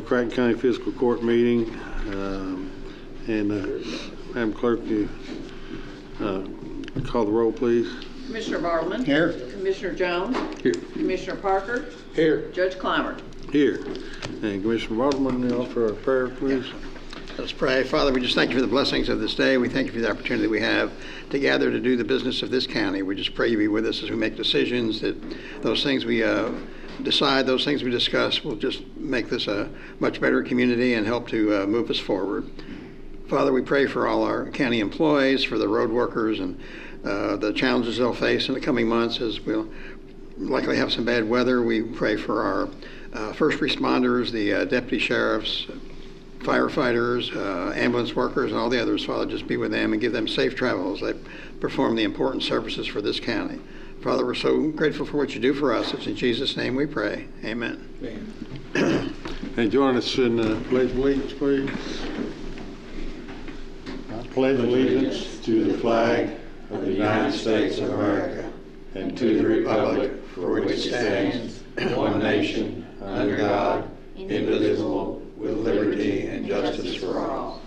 McCracken County Fiscal Court meeting. Madam Clerk, you call the roll, please. Commissioner Bartleman. Here. Commissioner Jones. Here. Commissioner Parker. Here. Judge Clymer. Here. And Commissioner Bartleman, you offer a prayer, please. Let's pray. Father, we just thank you for the blessings of this day. We thank you for the opportunity we have to gather to do the business of this county. We just pray you be with us as we make decisions, that those things we decide, those things we discuss will just make this a much better community and help to move us forward. Father, we pray for all our county employees, for the road workers, and the challenges they'll face in the coming months as we'll likely have some bad weather. We pray for our first responders, the deputy sheriffs, firefighters, ambulance workers, and all the others. Father, just be with them and give them safe travel as they perform the important services for this county. Father, we're so grateful for what you do for us. It's in Jesus' name we pray. Amen. Amen. And join us in the Pledge of Allegiance, please. I pledge allegiance to the flag of the United States of America and to the republic for which it stands, one nation, under God, indivisible, with liberty and justice for all.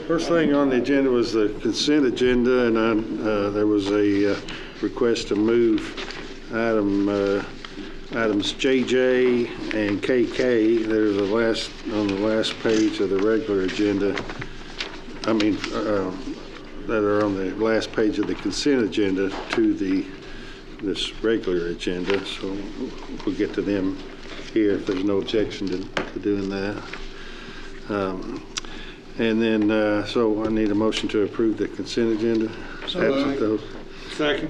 First thing on the agenda was the consent agenda, and there was a request to move items JJ and KK. There's on the last page of the regular agenda. That are on the last page of the consent agenda to this regular agenda. So we'll get to them here if there's no objection to doing that. And then, so I need a motion to approve the consent agenda. Absent those. Second.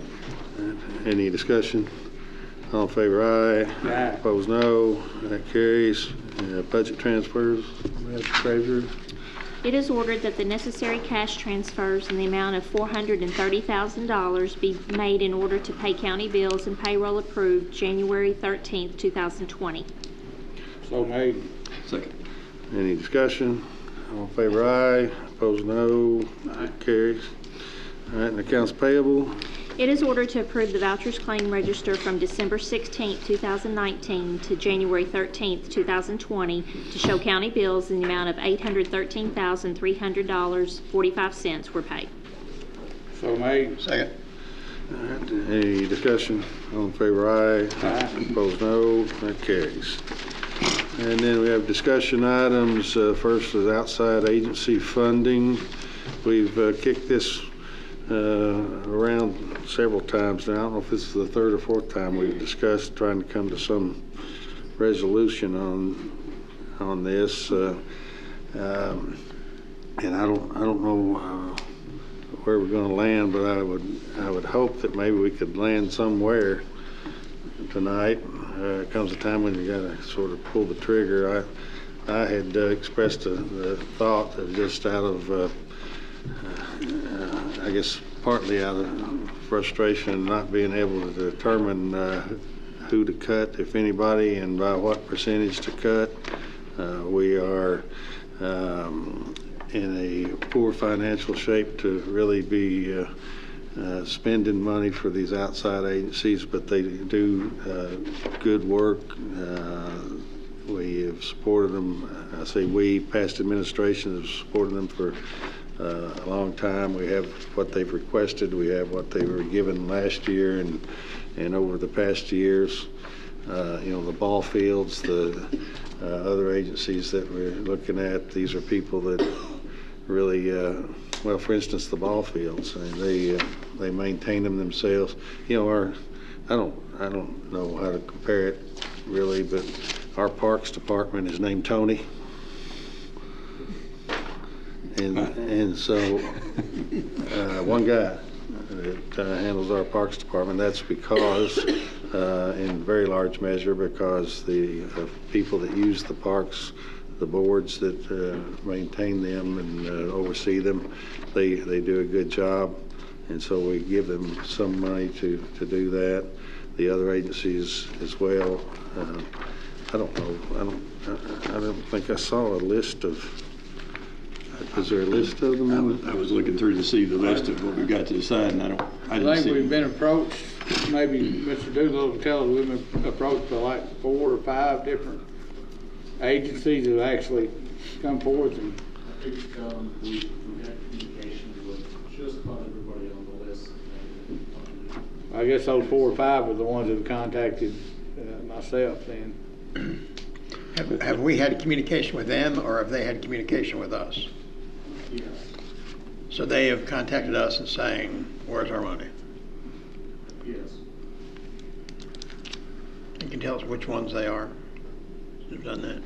Any discussion? All in favor, aye. Aye. Opposed, no. That carries. Budget transfers. Treasurer. It is ordered that the necessary cash transfers in the amount of $430,000 be made in order to pay county bills and payroll approved January 13th, 2020. So made. Second. Any discussion? All in favor, aye. Opposed, no. That carries. All right, and accounts payable. It is ordered to approve the vouchers claim register from December 16th, 2019 to January 13th, 2020 to show county bills in the amount of $813,300.45 were paid. So made. Second. All right, any discussion? All in favor, aye. Aye. Opposed, no. That carries. And then we have discussion items. First is outside agency funding. We've kicked this around several times now. I don't know if this is the third or fourth time we've discussed trying to come to some resolution on this. And I don't know where we're going to land, but I would hope that maybe we could land somewhere tonight. Comes a time when you got to sort of pull the trigger. I had expressed the thought that just out of I guess partly out of frustration and not being able to determine who to cut, if anybody, and by what percentage to cut. We are in a poor financial shape to really be spending money for these outside agencies, but they do good work. We have supported them. I say we, past administration, have supported them for a long time. We have what they've requested. We have what they were given last year and over the past years. The ball fields, the other agencies that we're looking at, these are people that really, well, for instance, the ball fields, and they maintain them themselves. I don't know how to compare it really, but our parks department is named Tony. And so one guy that handles our parks department. That's because, in very large measure, because the people that use the parks, the boards that maintain them and oversee them, they do a good job, and so we give them some money to do that. The other agencies as well. I don't know. I don't think I saw a list of. Is there a list of them? I was looking through to see the list of what we got to decide, and I think see. we've been approached maybe Mr. Doolittle can tell us, we've been approached by like 4 or 5 different agencies that actually come forth and I think we had communication with just about everybody on the list. I guess those 4 or 5 are the ones that have contacted myself then. Have we had communication with them, or have they had communication with us? Yes. So they have contacted us and saying, where's our money? Yes. You can tell us which ones they are who've done that.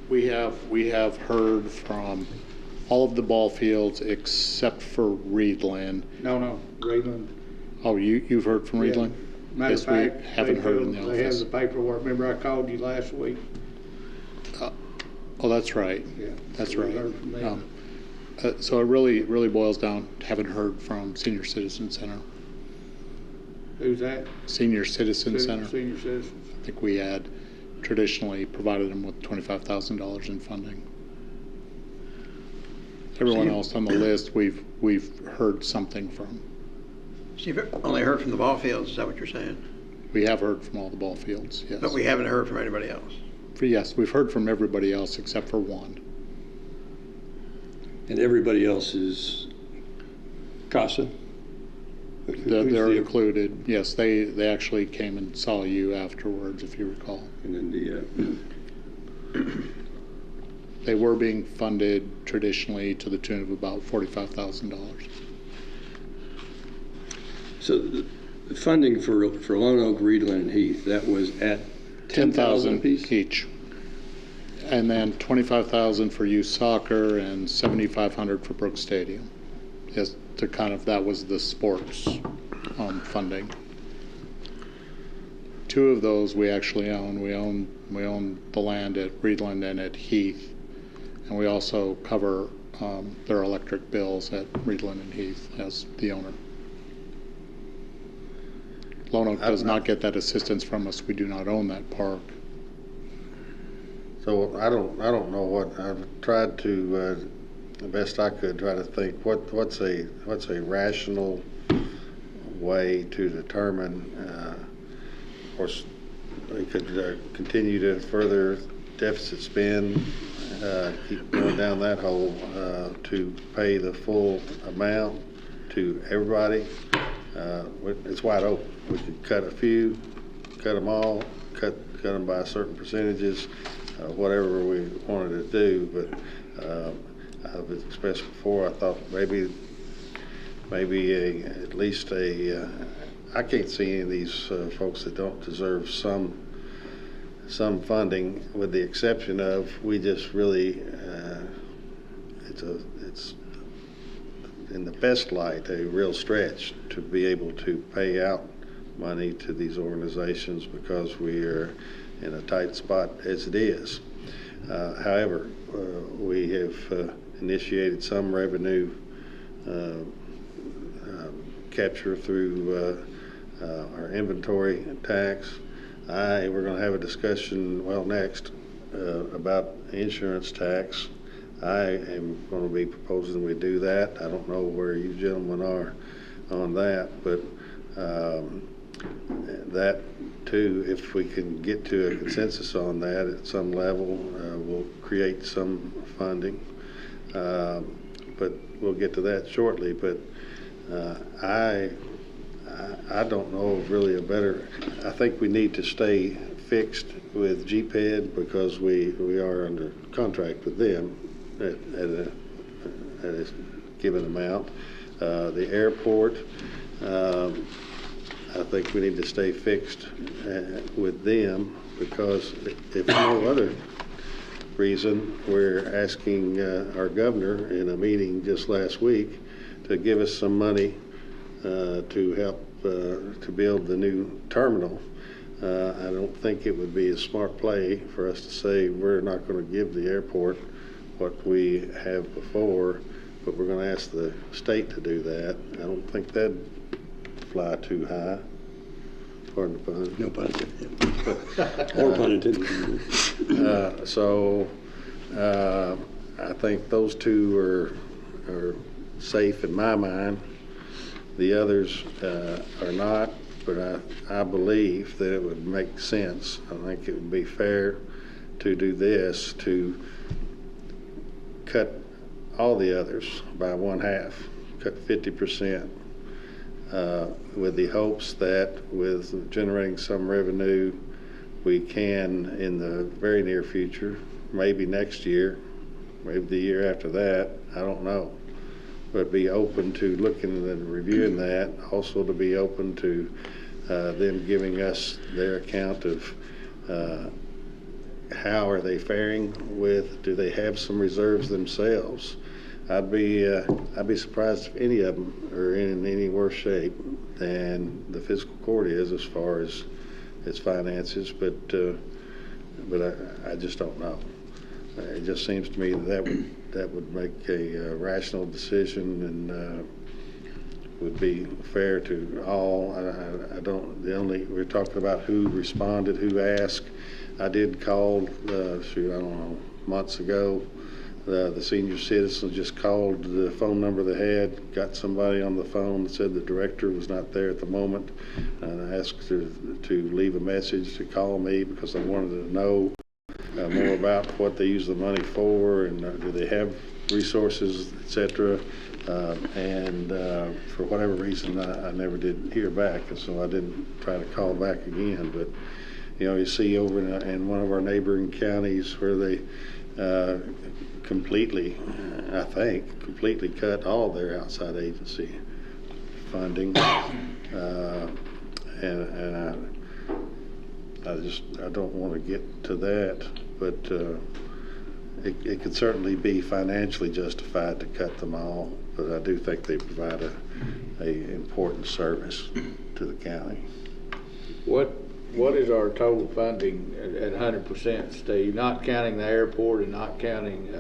We have heard from all of the ball fields except for Reedland. No, Reedland. Oh, you've heard from Yeah. Reedland? Matter of Yes, we fact, haven't heard in the they have office. the paperwork. Remember I called you last week? Oh, that's right. Yeah. That's So we right. heard from them. So it really boils down to haven't heard from Senior Citizen Center. Who's that? Senior Citizen Center. Senior Citizens. I think we had traditionally provided them with $25,000 in funding. Everyone else on the list, we've heard something from. So you've only heard from the ball fields, is that what you're saying? We have heard from all the ball fields, yes. But we haven't heard from anybody else? Yes, we've heard from everybody else except for one. And everybody else is CASA? They're included, yes, they actually came and saw you afterwards, if you recall. And then They were being funded traditionally to the tune of about $45,000. so the funding for Lone Oak, Reedland, and Heath, that was at 10,000 apiece? each. And then 25,000 for youth soccer and 7,500 for Brooks Stadium. Yes, to kind of, that was the sports funding. 2 of those we actually own. We own the land at Reedland and at Heath, and we also cover their electric bills at Reedland and Heath as the owner. Lone Oak does not get that assistance from us. We do not own that park. So I don't know what, I've tried to, the best I could, try to think what's a rational way to determine, of course, we could continue to further deficit spend, keep going down that hole, to pay the full amount to everybody. It's wide open. We could cut a few, cut them all, cut them by certain percentages, whatever we wanted to do. But I've expressed before, I thought maybe at least I can't see any of these folks that don't deserve some funding, with the exception of we just really it's in the best light a real stretch to be able to pay out money to these organizations because we are in a tight spot as it is. However, we have initiated some revenue capture through our inventory tax. We're going to have a discussion, next, about insurance tax. I am going to be proposing we do that. I don't know where you gentlemen are on that, but that too, if we can get to a consensus on that at some level, will create some funding. But we'll get to that shortly. But I don't know of really a better. I think we need to stay fixed with GPED because we are under contract with them at a given amount. The airport, I think we need to stay fixed with them because if no other reason, we're asking our governor in a meeting just last week to give us some money to help to build the new terminal. I don't think it would be a smart play for us to say we're not going to give the airport what we have before, but we're going to ask the state to do that. I don't think that'd fly too high. Pardon the pun. No pun intended. Or pun intended. So I think those two are safe in my mind. The others are not, but I believe that it would make sense. I think it would be fair to do this, to cut all the others by 1/2, cut 50%, with the hopes that with generating some revenue, we can, in the very near future, maybe next year, maybe the year after that, I don't know, but be open to looking and reviewing that, also to be open to them giving us their account of how are they faring with, do they have some reserves themselves? I'd be surprised if any of them are in any worse shape than the fiscal court is as far as its finances, but I just don't know. It just seems to me that would make a rational decision and would be fair to all. We're talking about who responded, who asked. I did call, I don't know, months ago. The senior citizens just called the phone number they had, got somebody on the phone that said the director was not there at the moment, and I asked to leave a message to call me because I wanted to know more about what they use the money for, and do they have resources, etc. And for whatever reason, I never did hear back, and so I didn't try to call back again. But you see over in one of our neighboring counties where they completely cut all their outside agency funding, and I don't want to get to that, but it could certainly be financially justified to cut them all, but I do think they provide a important service to the county. What is our total funding at 100%, Steve? Not counting the airport and not counting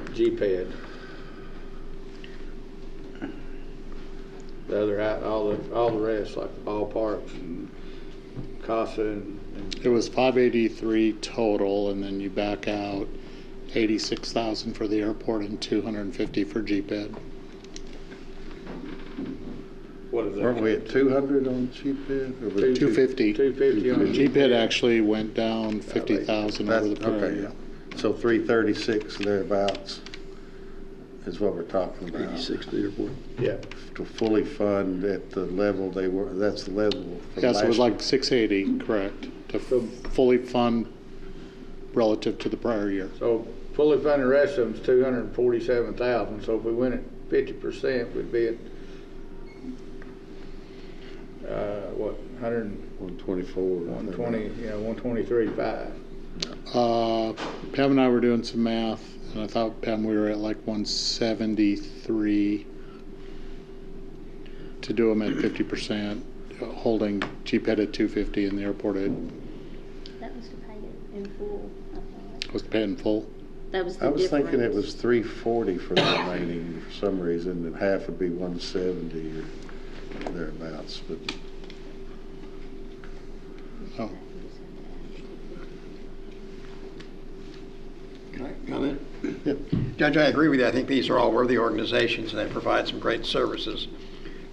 GPED. The other, all the rest, like the ballparks and CASA and It was 583 total, and then you back out 86,000 for the airport and 250 for GPED. what is that? Weren't we at 200 on GPED? 250. 250 on GPED actually went down 50,000 over the prior Okay, year. yeah. So 336 thereabouts is what we're talking about. 86 to the airport. Yeah. To fully fund at the level they were, that's the level. from Yes, it was last like 680, correct, to fully fund relative to the prior year. So fully funded, the rest of them's 247,000. So if we went at 50%, we'd be at what, 124. 120, 123.5. Pam and I were doing some math, and I thought, Pam, we were at like 173 to do them at 50%, holding GPED at 250 and the airport at, That was to pay it in full, I thought. was to pay it in full. That was the I was difference. thinking it was 340 for the remaining for some reason, and half would be 170 or thereabouts, but. Oh, Can I comment? Judge, I agree with you. I think these are all worthy organizations, and they provide some great services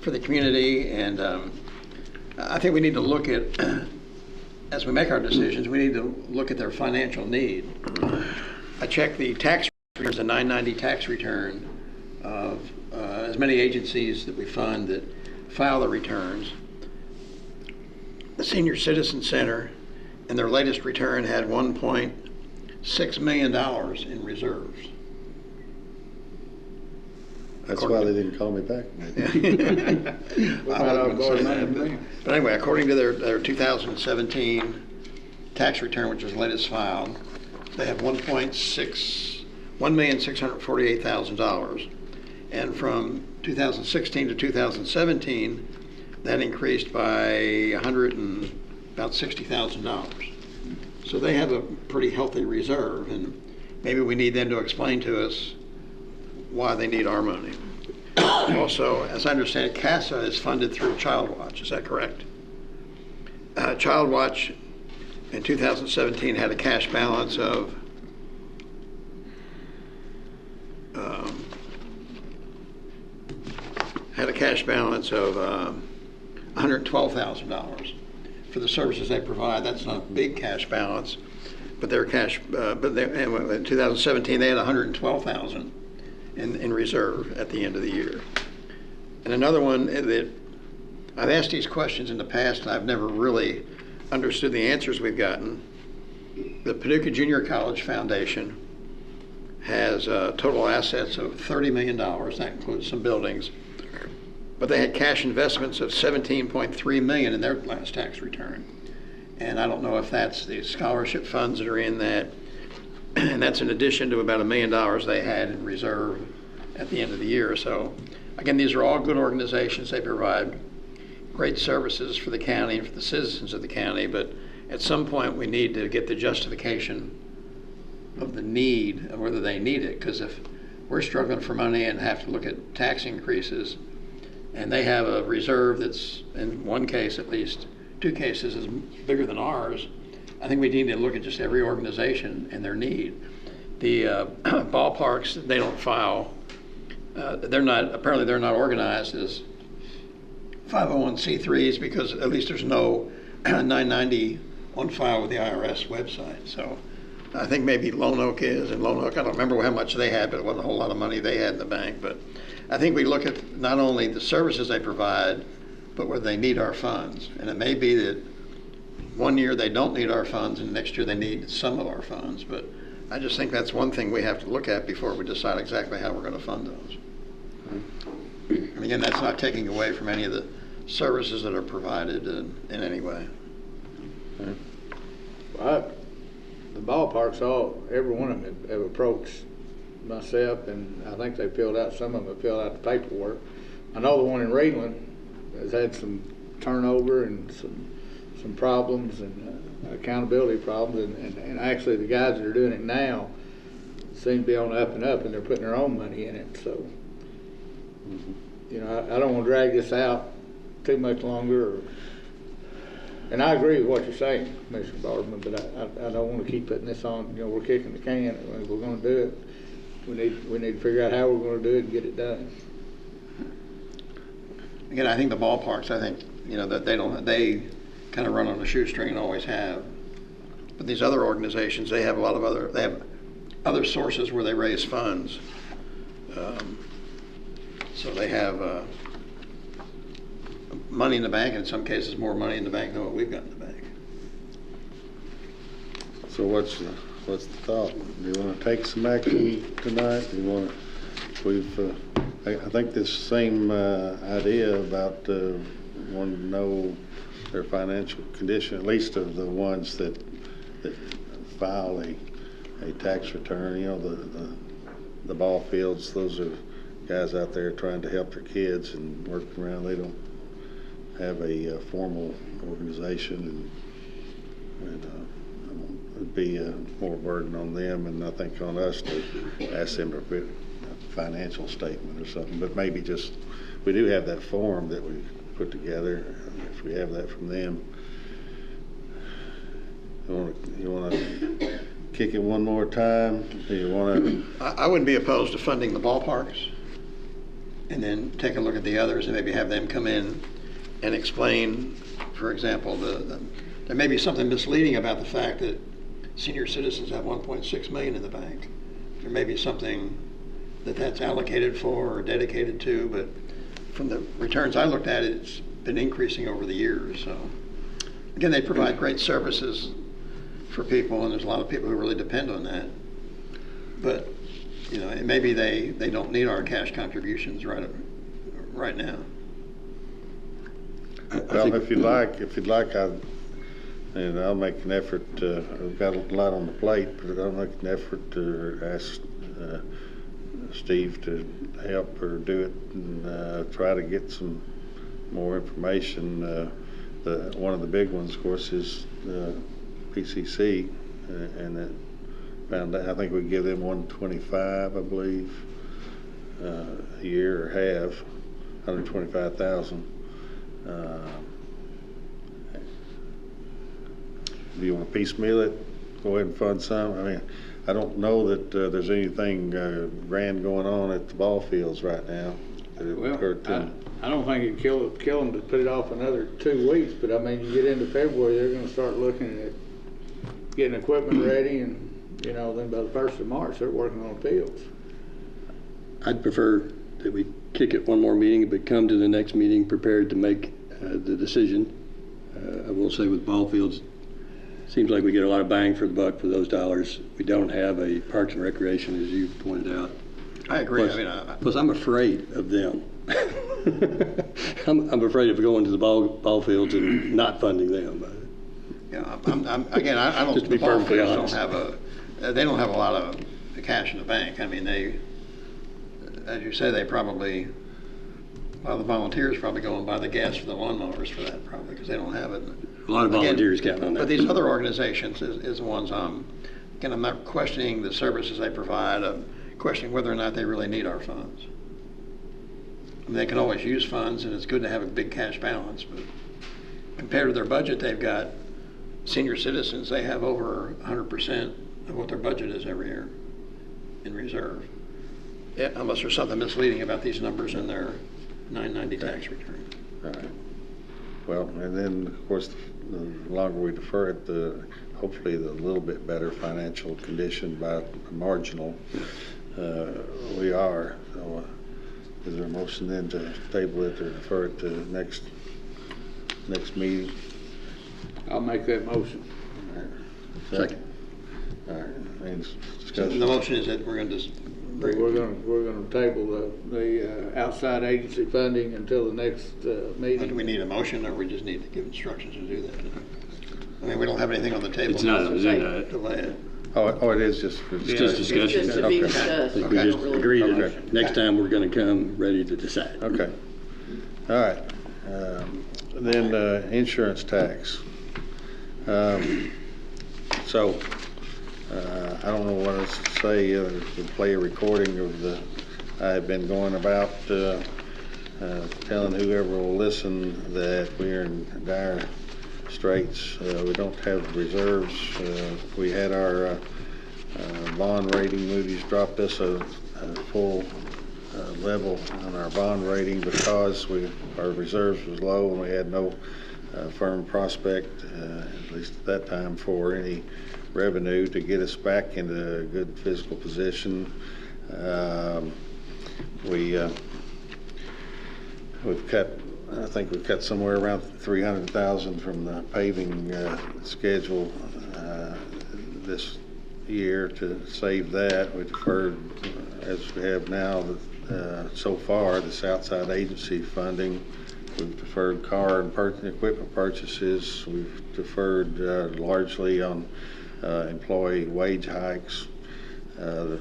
for the community. And I think we need to look at, as we make our decisions, we need to look at their financial need. I checked the tax returns, the 990 tax return of as many agencies that we fund that file the returns. The Senior Citizen Center, in their latest return, had $1.6 million in reserves. That's why they didn't call me back. But anyway, according to their 2017 tax return, which was latest filed, they have $1,648,000. And from 2016 to 2017, that increased by about $60,000. So they have a pretty healthy reserve, and maybe we need them to explain to us why they need our money. Also, as I understand it, CASA is funded through Child Watch. Is that correct? Child Watch in 2017 had a cash balance of had a cash balance of $112,000 for the services they provide. That's not a big cash balance, but their cash. In 2017 they had $112,000 in reserve at the end of the year. And another one that I've asked these questions in the past, and I've never really understood the answers we've gotten. The Paducah Junior College Foundation has total assets of $30 million. That includes some buildings. But they had cash investments of $17.3 million in their last tax return. And I don't know if that's the scholarship funds that are in that. And that's in addition to about $1 million they had in reserve at the end of the year. So again, these are all good organizations. They provide great services for the county and for the citizens of the county. But at some point, we need to get the justification of the need and whether they need it. Because if we're struggling for money and have to look at tax increases, and they have a reserve that's, in one case at least, 2 cases, is bigger than ours, I think we need to look at just every organization and their need. The ballparks, they don't file. Apparently they're not organized as 501c3s because at least there's no 990 on file with the IRS website. So I think maybe Lone Oak is, and Lone Oak, I don't remember how much they had, but it wasn't a whole lot of money they had in the bank. But I think we look at not only the services they provide, but whether they need our funds. And it may be that one year they don't need our funds and next year they need some of our funds. But I just think that's one thing we have to look at before we decide exactly how we're going to fund those. And again, that's not taking away from any of the services that are provided in any way. The ballparks, every one of them have approached myself, and I think they filled out, some of them have filled out the paperwork. I know the one in Reedland has had some turnover and some problems and accountability problems, and actually the guys that are doing it now seem to be on the up and up, and they're putting their own money in it. So, you know, I don't want to drag this out too much longer. And I agree with what you're saying, Mr. Bartman, but I don't want to keep putting this on. You know, we're kicking the can. If we're going to do it, we need to figure out how we're going to do it and get it done. Again, I think the ballparks, I think, you know, that they kind of run on a shoestring and always have. But these other organizations, they have other sources where they raise funds. So they have money in the bank, and in some cases more money in the bank than what we've got in the bank. So what's the thought? Do you want to take some action tonight? Do you want to, I think this same idea about wanting to know their financial condition, at least of the ones that file a tax return. You know, the ball fields, those are guys out there trying to help their kids and working around. They don't have a formal organization, and it'd be more burden on them, and I think on us to ask them to put a financial statement or something. But maybe just, we do have that form that we put together. If we have that from them, you want to kick it one more time? Do you want to? I wouldn't be opposed to funding the ballparks, and then take a look at the others and maybe have them come in and explain, for example, there may be something misleading about the fact that senior citizens have $1.6 million in the bank. There may be something that's allocated for or dedicated to, but from the returns I looked at, it's been increasing over the years. So again, they provide great services for people, and there's a lot of people who really depend on that. But you know, maybe they don't need our cash contributions right now. Well, if you'd like, I'll make an effort. I've got a lot on the plate, but I'll make an effort to ask Steve to help her do it and try to get some more information. One of the big ones, of course, is PCC, and that found out. I think we give them $125, I believe, a year, or half, $125,000. Do you want to piecemeal it? Go ahead and fund some. I mean, I don't know that there's anything grand going on at the ball fields right now. that it would Well, hurt them. I don't think it'd kill them to put it off another 2 weeks, but I mean, you get into February, they're gonna start looking at getting equipment ready, and, then by the 1st of March, they're working on fields. I'd prefer that we kick it one more meeting, but come to the next meeting prepared to make the decision. I will say with ball fields, seems like we get a lot of bang for the buck for those dollars. We don't have a Parks and Recreation, as you pointed out. I agree. Plus, plus I'm afraid of them. I'm afraid of going to the ball fields and not funding them. Again, I don't. Just to be the ball perfectly fields honest. they don't have a lot of cash in the bank. I mean, they, as you say, they probably. Well, the volunteers probably go and buy the gas for the lawnmowers for that, probably, because they don't have it. A lot of volunteers count on that. But these other organizations is the ones again, I'm not questioning the services they provide. I'm questioning whether or not they really need our funds. I mean, they can always use funds, and it's good to have a big cash balance, but compared to their budget, they've got senior citizens, they have over 100% of what their budget is every year in reserve. Yeah, unless there's something misleading about these numbers in their 990 tax return. All right. Well, and then, of course, the longer we defer it, hopefully the little bit better financial condition by marginal we are. So, is there a motion then to table it or defer it to next meeting? I'll make that motion. All right. Second. All right. Any So discussion? the motion is that we're going to just bring. We're gonna table the outside agency funding until the next meeting. Do we need a motion, or we just need to give instructions to do that? I mean, we don't have anything on the table. It's not an agenda. Delay it. Oh, it is just for It's just It's discussion. just to be Okay. discussed. We I just don't really- agreed Okay. that next time we're going to come ready to decide. Okay. All right. Then insurance tax. So I don't know what else to say. To play a recording of I have been going about telling whoever will listen that we're in dire straits. We don't have reserves. We had our bond rating. Moody's dropped us a full level on our bond rating because our reserves was low and we had no firm prospect, at least at that time, for any revenue to get us back into a good fiscal position. I think we've cut somewhere around $300,000 from the paving schedule this year to save that. We deferred, as we have now, so far, this outside agency funding. We've deferred car and equipment purchases. We've deferred largely on employee wage hikes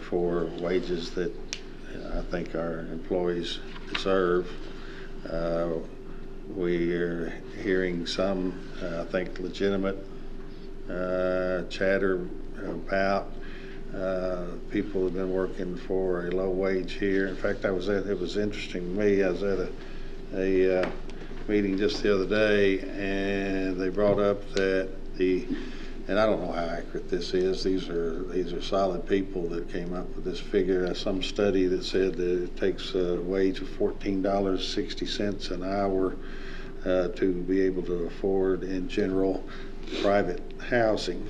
for wages that I think our employees deserve. We are hearing some, I think, legitimate chatter about people who have been working for a low wage here. In fact, it was interesting to me. I was at a meeting just the other day, and they brought up that and I don't know how accurate this is. These are solid people that came up with this figure. Some study that said that it takes a wage of $14.60 an hour to be able to afford, in general, private housing.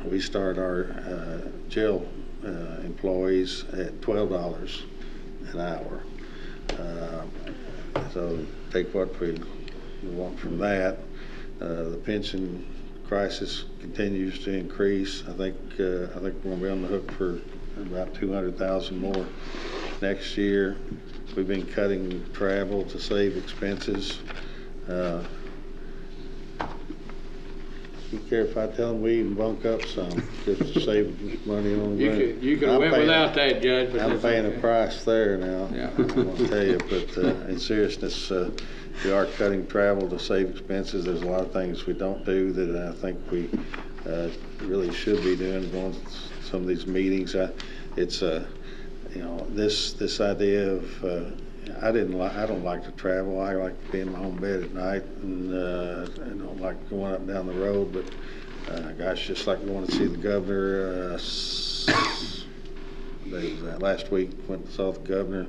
We start our jail employees at $12 an hour. So take what we want from that. The pension crisis continues to increase. I think we're going to be on the hook for about $200,000 more next year. We've been cutting travel to save expenses. You care if I tell them we even bunk up some just to save money on rent? You could have went without that, Judge. But I'm that's paying okay. a price there now. Yeah. I won't tell you, but in seriousness, we are cutting travel to save expenses. There's a lot of things we don't do that I think we really should be doing. Going to some of these meetings, it's this idea of I don't like to travel. I like to be in my own bed at night, and I don't like going up and down the road. But gosh, just like going to see the governor. What day was that? Last week, went and saw the governor.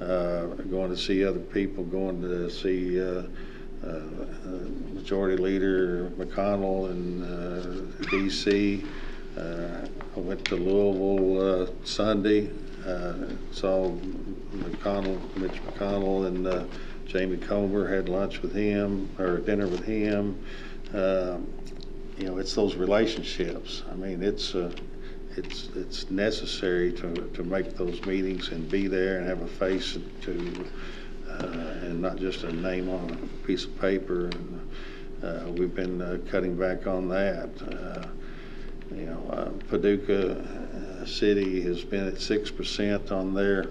going to see other people, going to see Majority Leader McConnell in D.C. I went to Louisville Sunday, saw Mitch McConnell and Jamie Comer, had lunch with him, or dinner with him. It's those relationships. I mean, it's necessary to make those meetings and be there and have a face to, and not just a name on a piece of paper. And we've been cutting back on that. Paducah City has been at 6% on their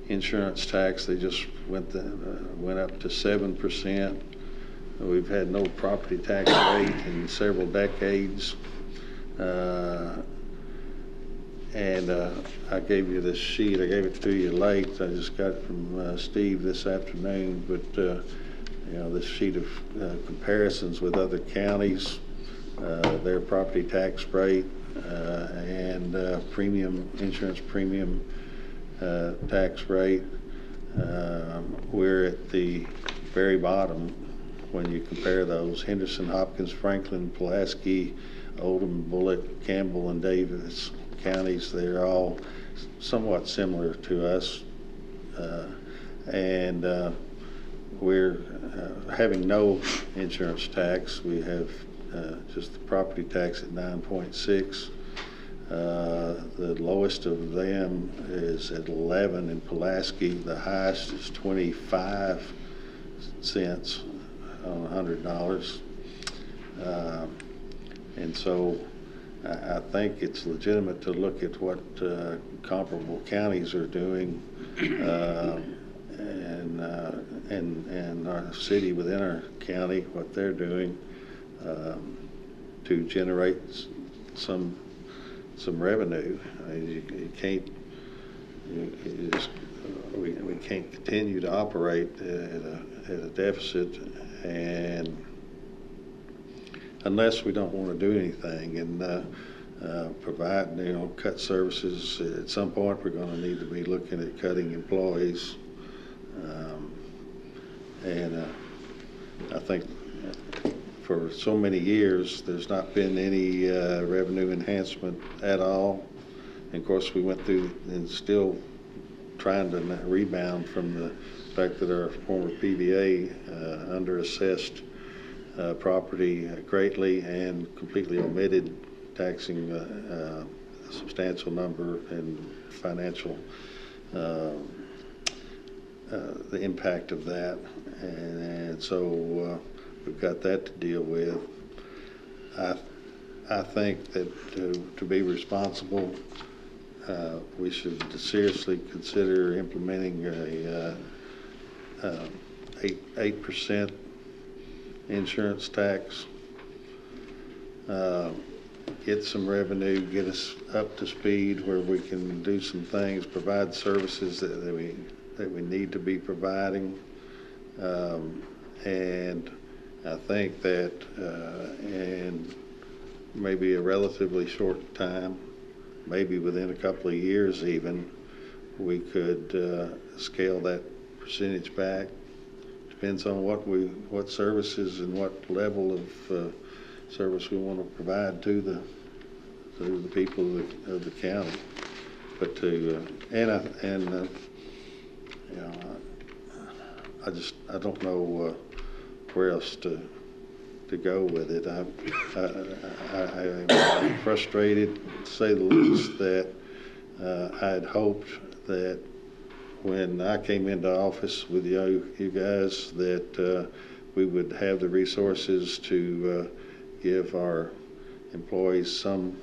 insurance tax. They just went up to 7%. We've had no property tax rate in several decades. And I gave you this sheet. I gave it to you late. I just got it from Steve this afternoon. But this sheet of comparisons with other counties, their property tax rate, and insurance premium tax rate. We're at the very bottom when you compare those. Henderson, Hopkins, Franklin, Pulaski, Oldham, Bullitt, Campbell, and Davis counties, they're all somewhat similar to us. And we're having no insurance tax. We have just the property tax at 9.6. The lowest of them is at 11 in Pulaski. The highest is 25 cents on $100. And so I think it's legitimate to look at what comparable counties are doing, and our city within our county, what they're doing to generate some revenue. I mean, you can't. We can't continue to operate at a deficit, and unless we don't want to do anything and provide, cut services. At some point, we're going to need to be looking at cutting employees, and I think for so many years there's not been any revenue enhancement at all. And of course, we went through and still trying to rebound from the fact that our former PVA under-assessed property greatly and completely omitted taxing a substantial number in financial, the impact of that. And so we've got that to deal with. I think that to be responsible, we should seriously consider implementing a 8% insurance tax. Get some revenue, get us up to speed where we can do some things, provide services that we need to be providing, and I think that in maybe a relatively short time, maybe within a couple of years even, we could scale that percentage back. Depends on what services and what level of service we want to provide to the people of the county. But I don't know where else to go with it. I'm frustrated, to say the least, that I had hoped that when I came into office with you guys that we would have the resources to give our employees some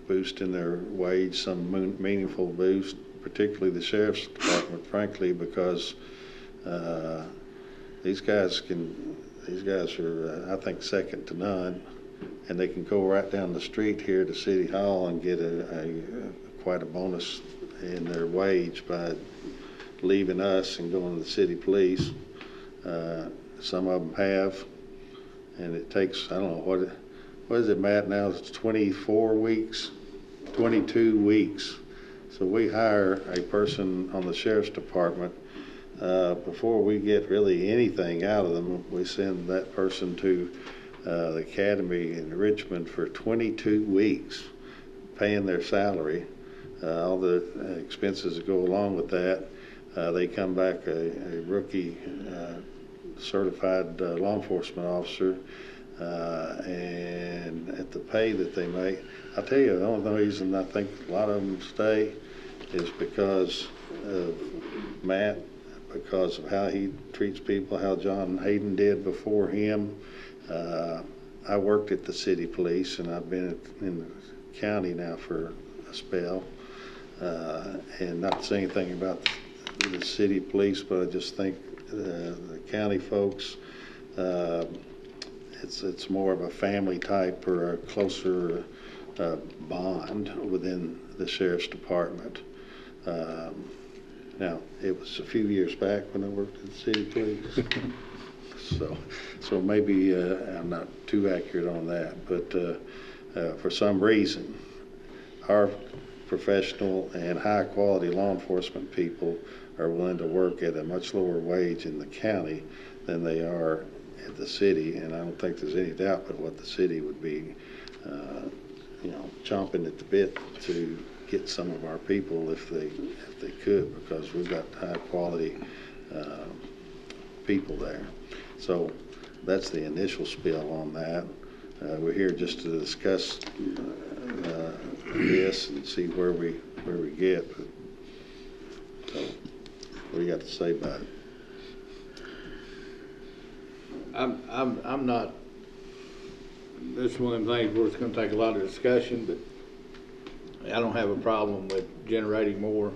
boost in their wage, some meaningful boost, particularly the sheriff's department, frankly, because these guys are, I think, second to none, and they can go right down the street here to City Hall and get quite a bonus in their wage by leaving us and going to the city police. Some of them have, and it takes, I don't know, what is it, Matt, now? It's 24 weeks, 22 weeks So we hire a person on the sheriff's department. Before we get really anything out of them, we send that person to the academy in Richmond for 22 weeks, paying their salary, all the expenses that go along with that. They come back a rookie certified law enforcement officer, and at the pay that they make, I'll tell you, the only reason I think a lot of them stay is because of Matt, because of how he treats people, how John Hayden did before him. I worked at the city police, and I've been in the county now for a spell, and not to say anything about the city police, but I just think the county folks, it's more of a family type or a closer bond within the sheriff's department. Now, it was a few years back when I worked at the city police, so maybe I'm not too accurate on that, but for some reason, our professional and high quality law enforcement people are willing to work at a much lower wage in the county than they are at the city, and I don't think there's any doubt but what the city would be, chomping at the bit to get some of our people if they could, because we've got high quality people there. So that's the initial spiel on that. We're here just to discuss this and see where we get. So, what do you got to say about it? I'm not. This is one of them things where it's going to take a lot of discussion, but I don't have a problem with generating more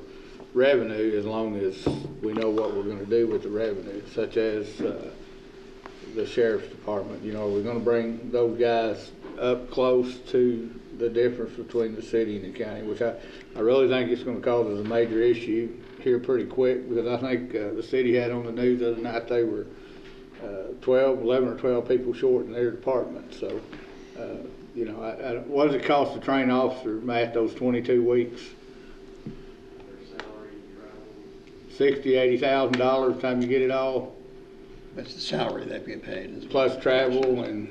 revenue as long as we know what we're going to do with the revenue, such as the sheriff's department. Are we going to bring those guys up close to the difference between the city and the county, which I really think it's going to cause us a major issue here pretty quick, because I think the city had on the news the other night they were 11 or 12 people short in their department. So, what does it cost to train officers, Matt, those 22 weeks? Their salary, travel. $60,000, $80,000 time you get it all. That's the salary they get paid. Plus travel, and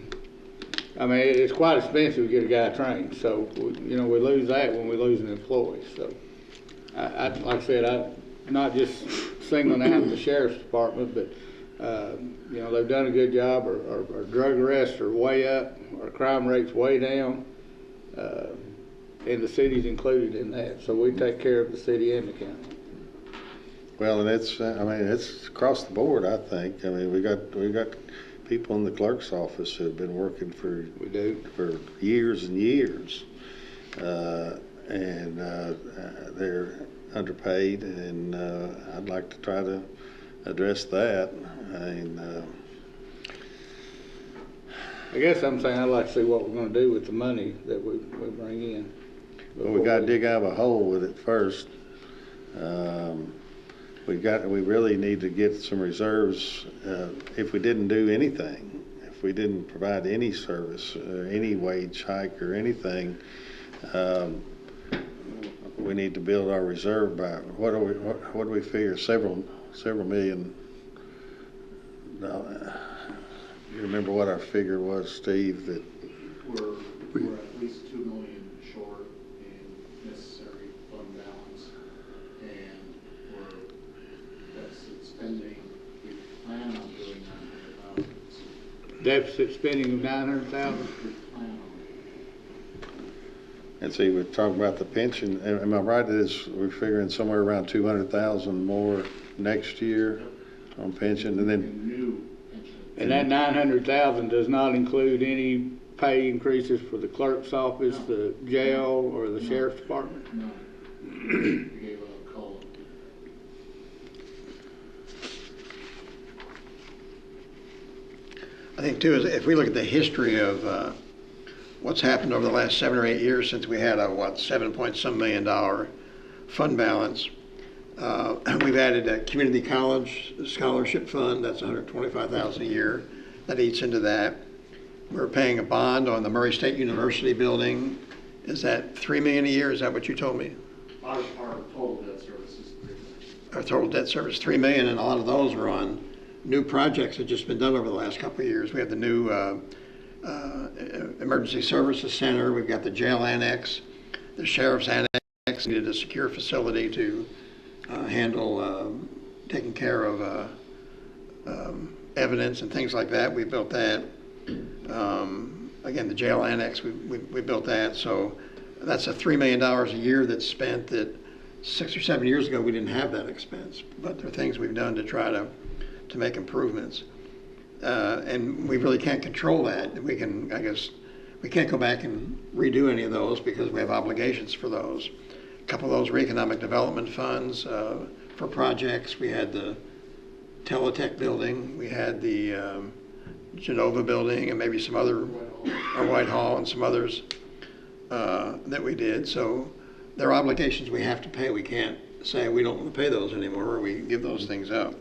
I mean, it's quite expensive to get a guy trained. So, we lose that when we lose an employee. So, like I said, I'm not just singling out the sheriff's department, but they've done a good job. Our drug arrests are way up, our crime rate's way down, and the city's included in that. So we take care of the city and the county. Well, and it's across the board, I think. I mean, we got people in the clerk's office who have been working for years and years, and they're underpaid, and I'd like to try to address that. I guess I'm saying I'd like to see what we're going to do with the money that we bring in. Well, we got to dig out of a hole with it first. We really need to get some reserves. If we didn't do anything, if we didn't provide any service or any wage hike or anything, we need to build our reserve by what do we figure? Several million. You remember what our figure was, Steve? That we're at least $2 million short in necessary fund balance, and we're deficit spending. We plan on doing $900,000. Deficit spending of $900,000. We plan on it. And see, we're talking about the pension. Am I right? We're figuring somewhere around 200,000 more next year on pension, and then New pension. And that $900,000 does not include any pay increases for the clerk's office, the jail, or the sheriff's department? No. We gave a COLA. I think, too, is if we look at the history of what's happened over the last 7 or 8 years since we had a, $7-point-some million fund balance, we've added a community college scholarship fund. That's $125,000 a year. That eats into that. We're paying a bond on the Murray State University building. Is that $3 million a year? Is that what you told me? Our total debt service is $3 million. Our total debt service, $3 million, and a lot of those are on new projects that just been done over the last couple of years. We have the new Emergency Services Center. We've got the jail annex, the sheriff's annex. Needed a secure facility to handle taking care of evidence and things like that. We built that. Again, the jail annex, we built that. So that's a $3 million a year that's spent that 6 or 7 years ago we didn't have that expense. But there are things we've done to try to make improvements. And we really can't control that. We can, I guess, we can't go back and redo any of those because we have obligations for those. A couple of those were economic development funds for projects. We had the Teletech building, we had the Genova building, and maybe some other, or Whitehall and some others that we did. So there are obligations we have to pay. We can't say we don't want to pay those anymore, or we give those things up.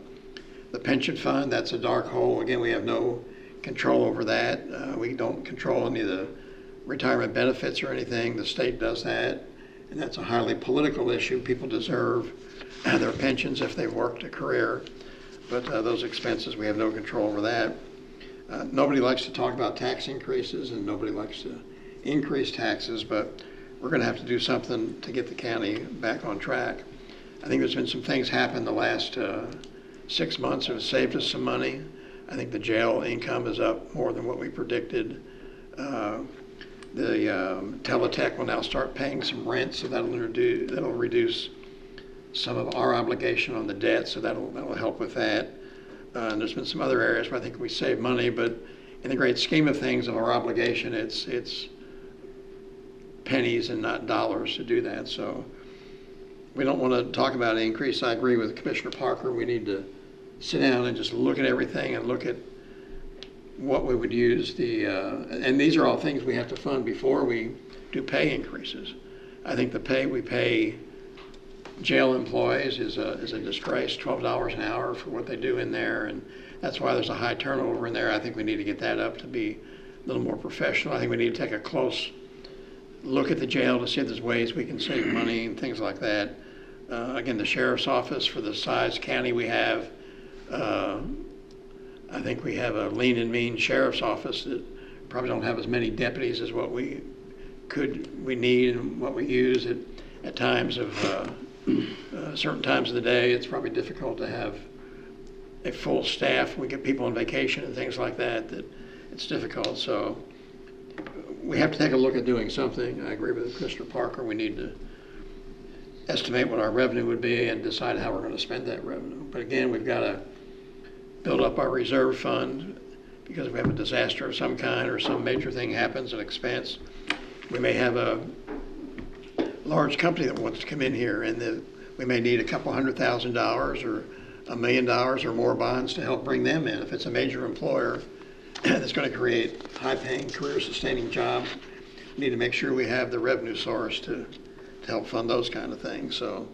The pension fund, that's a dark hole. Again, we have no control over that. We don't control any of the retirement benefits or anything. The state does that, and that's a highly political issue. People deserve their pensions if they've worked a career, but those expenses, we have no control over that. Nobody likes to talk about tax increases, and nobody likes to increase taxes, but we're going to have to do something to get the county back on track. I think there's been some things happen the last 6 months that have saved us some money. I think the jail income is up more than what we predicted. The Teletech will now start paying some rent, so that'll reduce some of our obligation on the debt, so that'll help with that. And there's been some other areas where I think we save money, but in the great scheme of things of our obligation, it's pennies and not dollars to do that. So we don't want to talk about an increase. I agree with Commissioner Parker. We need to sit down and just look at everything and look at what we would use and these are all things we have to fund before we do pay increases. I think the pay we pay jail employees is a disgrace, $12 an hour for what they do in there, and that's why there's a high turnover in there. I think we need to get that up to be a little more professional. I think we need to take a close look at the jail to see if there's ways we can save money and things like that. Again, the sheriff's office, for the size county we have, I think we have a lean and mean sheriff's office that probably don't have as many deputies as what we need and what we use at times of certain times of the day. It's probably difficult to have a full staff. We get people on vacation and things like that it's difficult. So we have to take a look at doing something. I agree with Commissioner Parker. We need to estimate what our revenue would be and decide how we're going to spend that revenue. But again, we've got to build up our reserve fund because we have a disaster of some kind or some major thing happens, an expense. We may have a large company that wants to come in here, and we may need a couple $100,000 or $1 million or more bonds to help bring them in. If it's a major employer that's going to create high-paying, career-sustaining jobs, we need to make sure we have the revenue source to help fund those kind of things. So,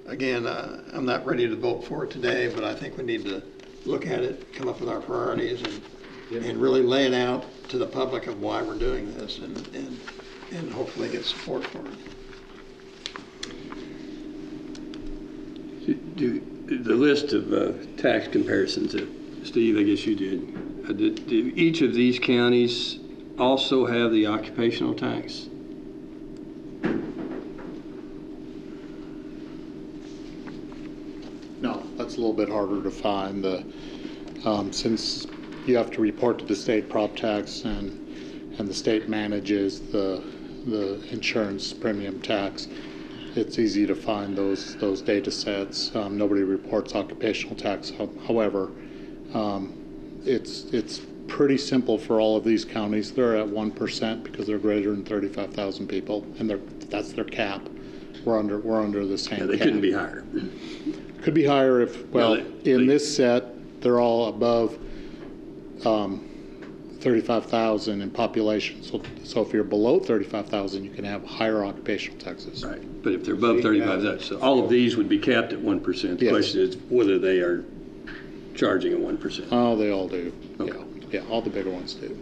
again, I'm not ready to vote for it today, but I think we need to look at it, come up with our priorities, and really lay it out to the public of why we're doing this, and hopefully get support for it. Do the list of tax comparisons that Steve, I guess you did, do each of these counties also have the occupational tax? No, that's a little bit harder to find. Since you have to report to the state prop tax and the state manages the insurance premium tax, it's easy to find those data sets. Nobody reports occupational tax. However, it's pretty simple for all of these counties. They're at 1% because they're greater than 35,000 people, and that's their cap. We're under the same. Yeah, they cap. couldn't be higher. Could be higher if in this set they're all above 35,000 in population. So if you're below 35,000, you can have higher occupational taxes. Right, but if they're above 35,000, so all of these would be capped at 1%. The Yes. question is whether they are charging at 1%. Oh, they all do. Okay. Yeah, all the bigger ones do.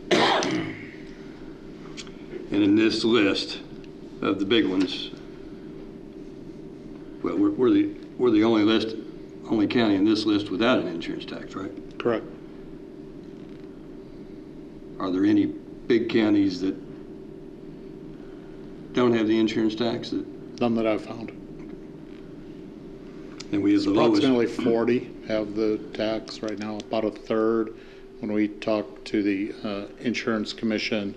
And in this list of the big ones, Well, we're the only county in this list without an insurance tax, right? Correct. Are there any big counties that don't have the insurance tax? None that I've found. And we have the lowest. Approximately 40 have the tax right now, about a third. When we talked to the insurance commission,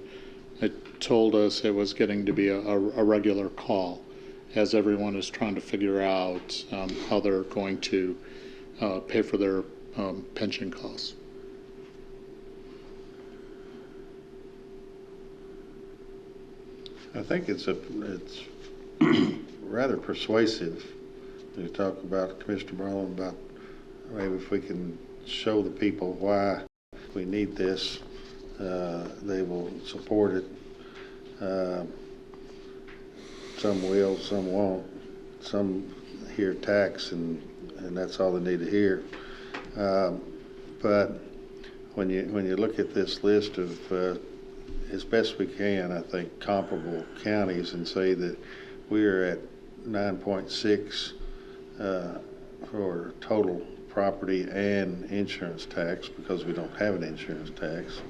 it told us it was getting to be a regular call as everyone is trying to figure out how they're going to pay for their pension costs. I think it's rather persuasive to talk about Commissioner Barlow about maybe if we can show the people why we need this, they will support it. Some will, some won't. Some hear tax and that's all they need to hear. But when you look at this list of as best we can, I think, comparable counties and say that we're at 9.6 for total property and insurance tax because we don't have an insurance tax.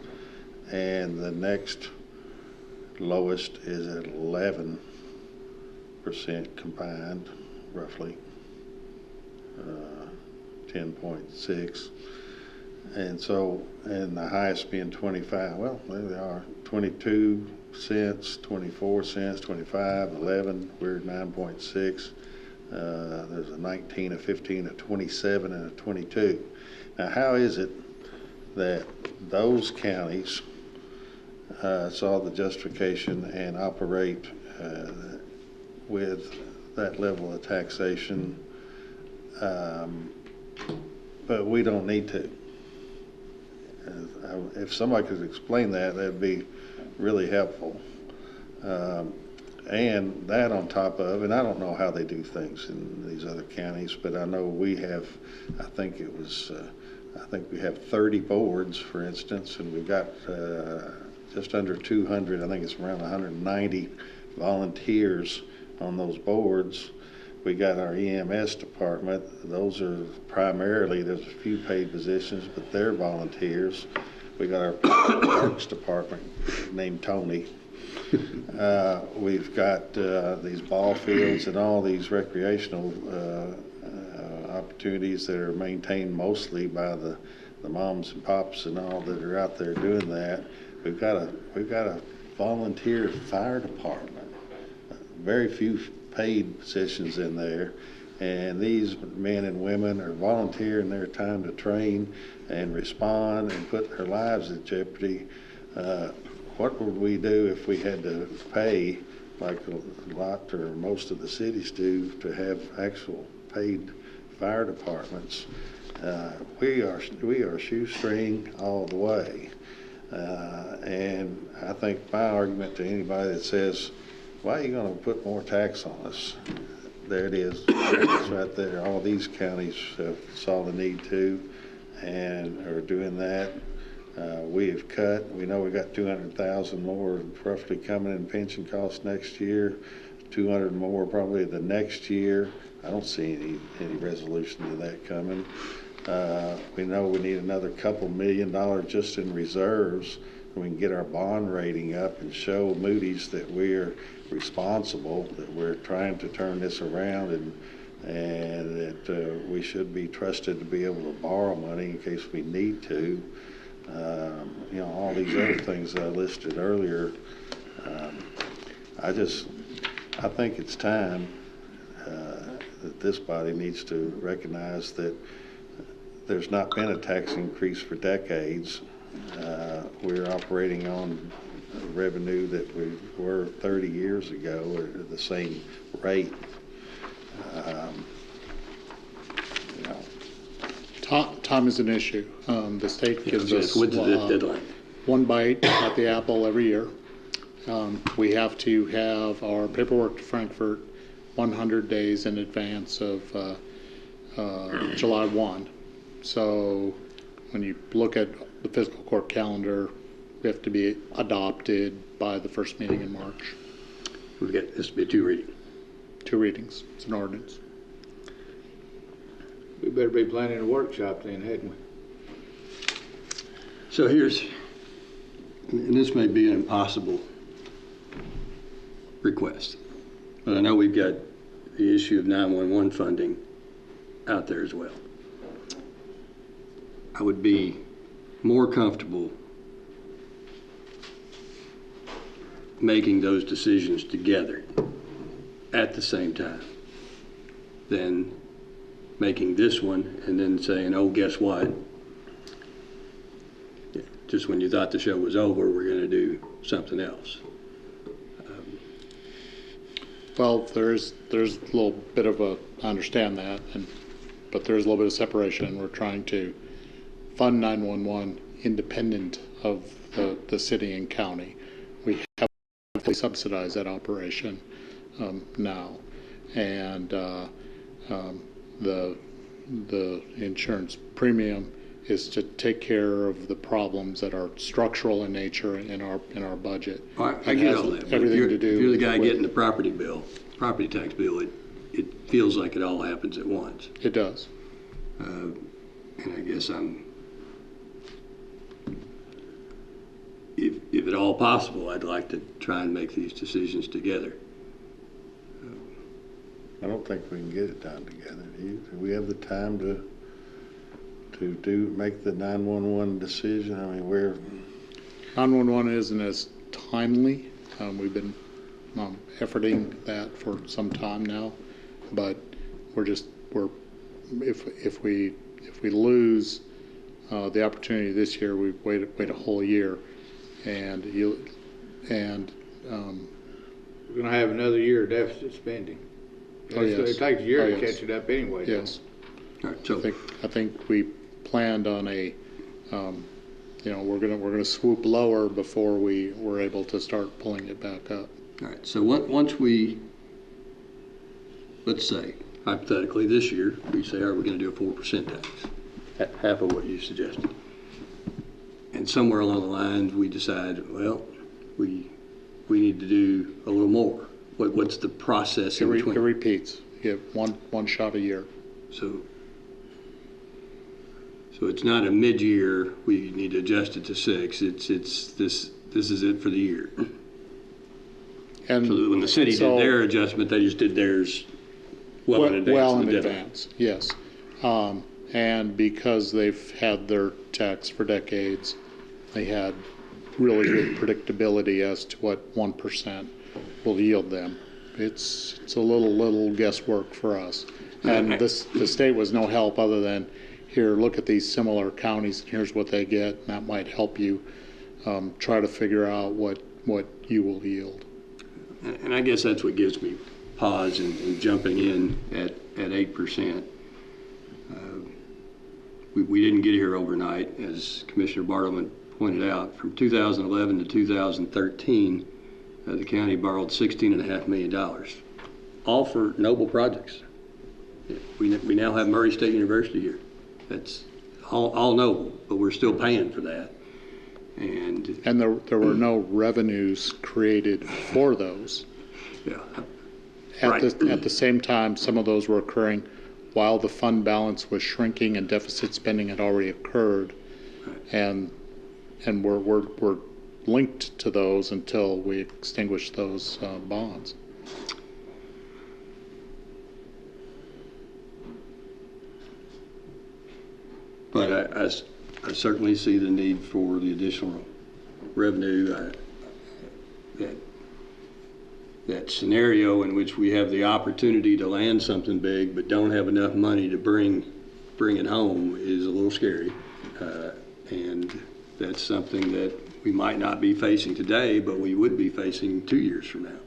And the next lowest is at 11% combined, roughly, 10.6. And so, and the highest being 25, well, there they are, 22 cents, 24 cents, 25, 11, we're 9.6. There's a 19, a 15, a 27, and a 22. Now, how is it that those counties saw the justification and operate with that level of taxation, but we don't need to? If somebody could explain that, that'd be really helpful. And that on top of, and I don't know how they do things in these other counties, but I know we have, I think we have 30 boards, for instance, and we've got just under 200, I think it's around 190 volunteers on those boards. We got our EMS department. Those are primarily, there's a few paid positions, but they're volunteers. We got our parks department named Tony. We've got these ball fields and all these recreational opportunities that are maintained mostly by the moms and pops and all that are out there doing that. We've got a volunteer fire department. Very few paid positions in there, and these men and women are volunteering their time to train and respond and put their lives at jeopardy. What would we do if we had to pay, like a lot or most of the cities do, to have actual paid fire departments? We are shoestring all the way, and I think my argument to anybody that says, why are you going to put more tax on us? There it is. It's right there. All these counties saw the need to and are doing that. We have cut. We know we got 200,000 more roughly coming in pension costs next year, 200 more probably the next year. I don't see any resolution to that coming. We know we need another couple $1 million just in reserves. We can get our bond rating up and show Moody's that we're responsible, that we're trying to turn this around, and that we should be trusted to be able to borrow money in case we need to. All these other things that I listed earlier. I think it's time that this body needs to recognize that there's not been a tax increase for decades. We're operating on revenue that we were 30 years ago at the same rate. Time is an issue. The state gives us what's the deadline? one bite at the apple every year. We have to have our paperwork to Frankfurt 100 days in advance of July 1. So when you look at the fiscal court calendar, we have to be adopted by the first meeting in March. We've got this to be a 2 reading. 2 readings. It's an ordinance. We better be planning a workshop then, hadn't we? So here's, and this may be an impossible request, but I know we've got the issue of 911 funding out there as well. I would be more comfortable making those decisions together at the same time than making this one and then saying, oh, guess what? Just when you thought the show was over, we're going to do something else. Well, there's a little bit of a, I understand that, but there's a little bit of separation. We're trying to fund 911 independent of the city and county. We have to subsidize that operation now, and the insurance premium is to take care of the problems that are structural in nature in our budget. I get all that. Everything to do. If you're the guy with, getting the property tax bill, it feels like it all happens at once. It does. And I guess if at all possible, I'd like to try and make these decisions together. I don't think we can get it done together. Do we have the time to make the 911 decision? I mean, 911 isn't as timely. We've been efforting that for some time now, but if we lose the opportunity this year, we wait a whole year, and We're going to have another year of deficit spending. Oh, yes. It takes a year to yes. catch it up anyway. Yes. All right, so I think we planned on a, we're gonna swoop lower before we were able to start pulling it back up. all right. So once we, let's say hypothetically this year, we say, all right, we're going to do a 4% tax, half of what you suggested, and somewhere along the lines we decide, well, we need to do a little more. What's the process in between? It repeats. You get one shot a year. So it's not a mid-year, we need to adjust it to 6. It's this is it for the year. And So when the city did their adjustment, they just did theirs well in advance. Well of in the deadline. advance, yes. And because they've had their tax for decades, they had really good predictability as to what 1% will yield them. It's a little guesswork for us. And the state was no help other than, here, look at these similar counties, and here's what they get, and that might help you try to figure out what you will yield. And I guess that's what gives me pause in jumping in at 8%. We didn't get here overnight, as Commissioner Bartleman pointed out. From 2011 to 2013, the county borrowed $16.5 million, all for noble projects. We now have Murray State University here. That's all noble, but we're still paying for that. And there were no revenues created for those. yeah, At the same time, some of those were occurring while the fund balance was shrinking and deficit spending had already occurred, and we're linked to those until we extinguish those bonds. but I certainly see the need for the additional revenue. That scenario in which we have the opportunity to land something big but don't have enough money to bring it home is a little scary, and that's something that we might not be facing today, but we would be facing 2 years from now.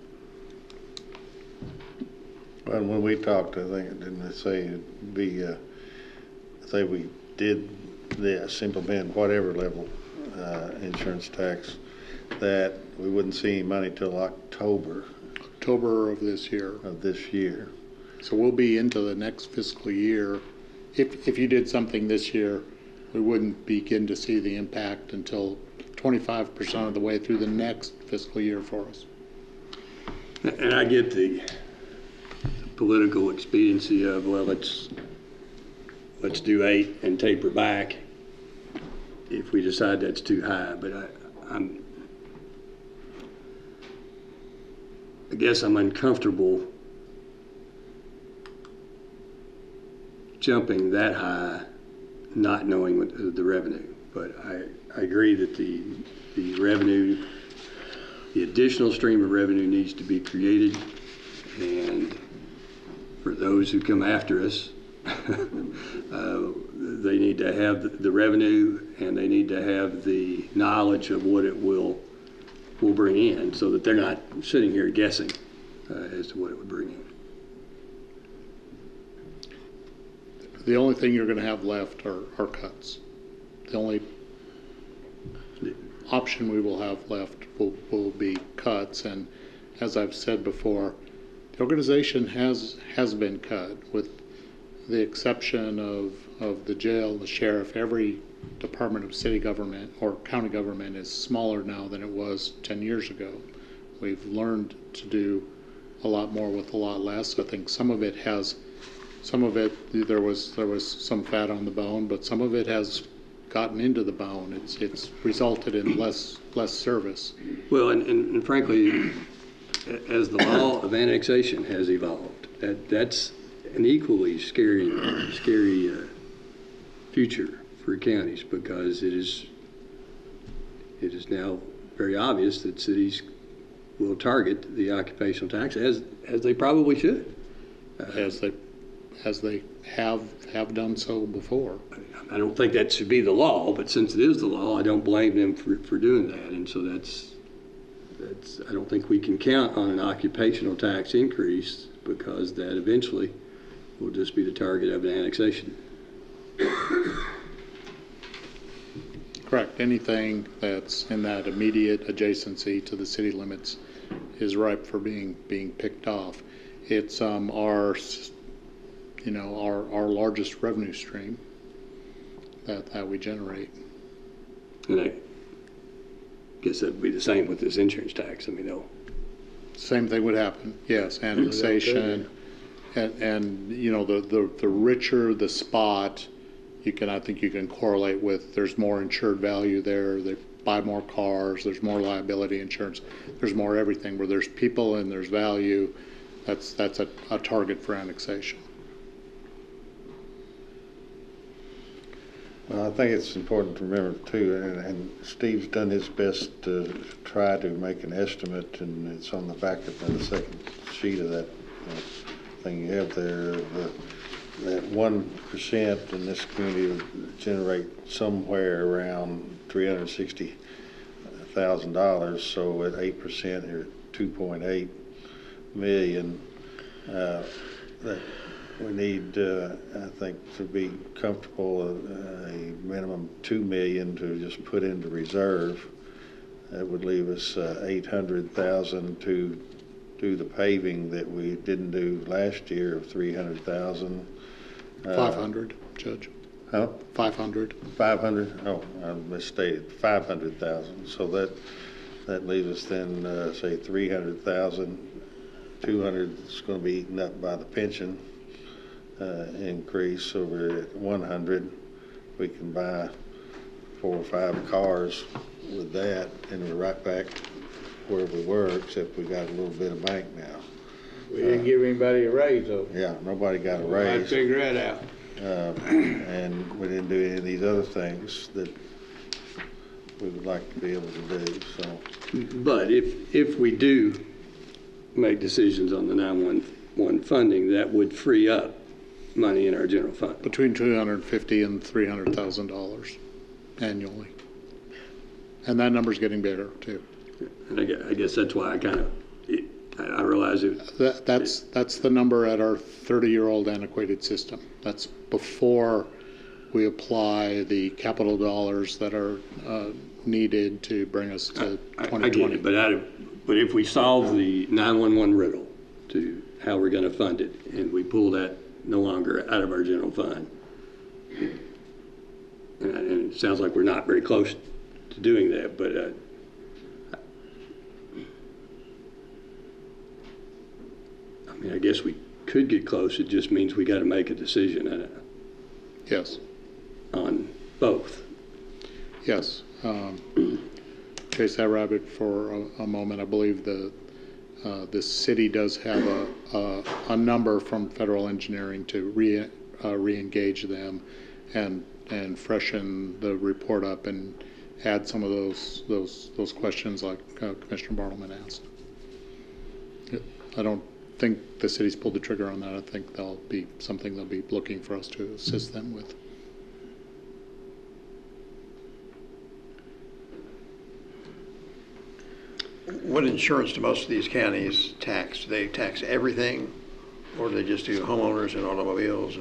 Well, when we talked, I think, didn't they say it'd be, say we did this, implement whatever level insurance tax, that we wouldn't see any money till October October of this year. So we'll be into the next fiscal year. If you did something this year, we wouldn't begin to see the impact until 25% of the way through the next fiscal year for us. And I get the political expediency of, well, let's let's do 8 and taper back if we decide that's too high. But I guess I'm uncomfortable jumping that high, not knowing what the revenue. But I agree that the revenue, the additional stream of revenue needs to be created, and for those who come after us, they need to have the revenue, and they need to have the knowledge of what it will bring in, so that they're not sitting here guessing as to what it would bring in. The only thing you're going to have left are cuts. The only option we will have left will be cuts. And as I've said before, the organization has been cut, with the exception of the jail, the sheriff. Every department of city government or county government is smaller now than it was 10 years ago. We've learned to do a lot more with a lot less. I think some of it there was some fat on the bone, but some of it has gotten into the bone. It's resulted in less service. Well, and frankly, as the law of annexation has evolved, that's an equally scary future for counties, because it is now very obvious that cities will target the occupational tax, as they probably should, As they have done so before. I don't think that should be the law, but since it is the law, I don't blame them for doing that. And so that's I don't think we can count on an occupational tax increase, because that eventually will just be the target of an annexation. Correct. Anything that's in that immediate adjacency to the city limits is ripe for being picked off. It's our largest revenue stream that we generate. And I guess that would be the same with this insurance tax. I mean, Same thing would happen. Yes, annexation, and the richer the spot, I think you can correlate with. There's more insured value there. They buy more cars. There's more liability insurance. There's more everything. Where there's people and there's value, that's a target for annexation. Well, I think it's important to remember too, and Steve's done his best to try to make an estimate, and it's on the back of the second sheet of that thing you have there. That 1% in this community would generate somewhere around $360,000. So at 8%, you're at $2.8 million. That we need, I think, to be comfortable, a minimum $2 million to just put into reserve. That would leave us $800,000 to do the paving that we didn't do last year of $300,000. 500, Judge. Huh? 500. 500? Oh, I misstated. 500,000. So that leaves us then, say, 300,000. 200 is going to be eaten up by the pension increase. So we're at 100. We can buy 4 or 5 cars with that, and we're right back where we were, except we got a little bit of bank now. We didn't give anybody a raise, though. Yeah, nobody got a I'd raise. figure that out. And we didn't do any of these other things that we would like to be able to do. So, but if we do make decisions on the 911 funding, that would free up money in our general fund. Between $250,000 and $300,000 annually. And that number's getting bigger, too. And I guess that's why I realize it. That's the number at our 30-year-old antiquated system. That's before we apply the capital dollars that are needed to bring us to 2020. I get it, but if we solve the 911 riddle to how we're going to fund it, and we pull that no longer out of our general fund, and it sounds like we're not very close to doing that, but I guess we could get close. It just means we got to make a decision. Yes. on both. Yes. Chase that rabbit for a moment. I believe the city does have a number from federal engineering to re-engage them and freshen the report up and add some of those questions like Commissioner Bartleman asked. I don't think the city's pulled the trigger on that. I think that'll be something they'll be looking for us to assist them with. What insurance do most of these counties tax? Do they tax everything, or do they just do homeowners and automobiles?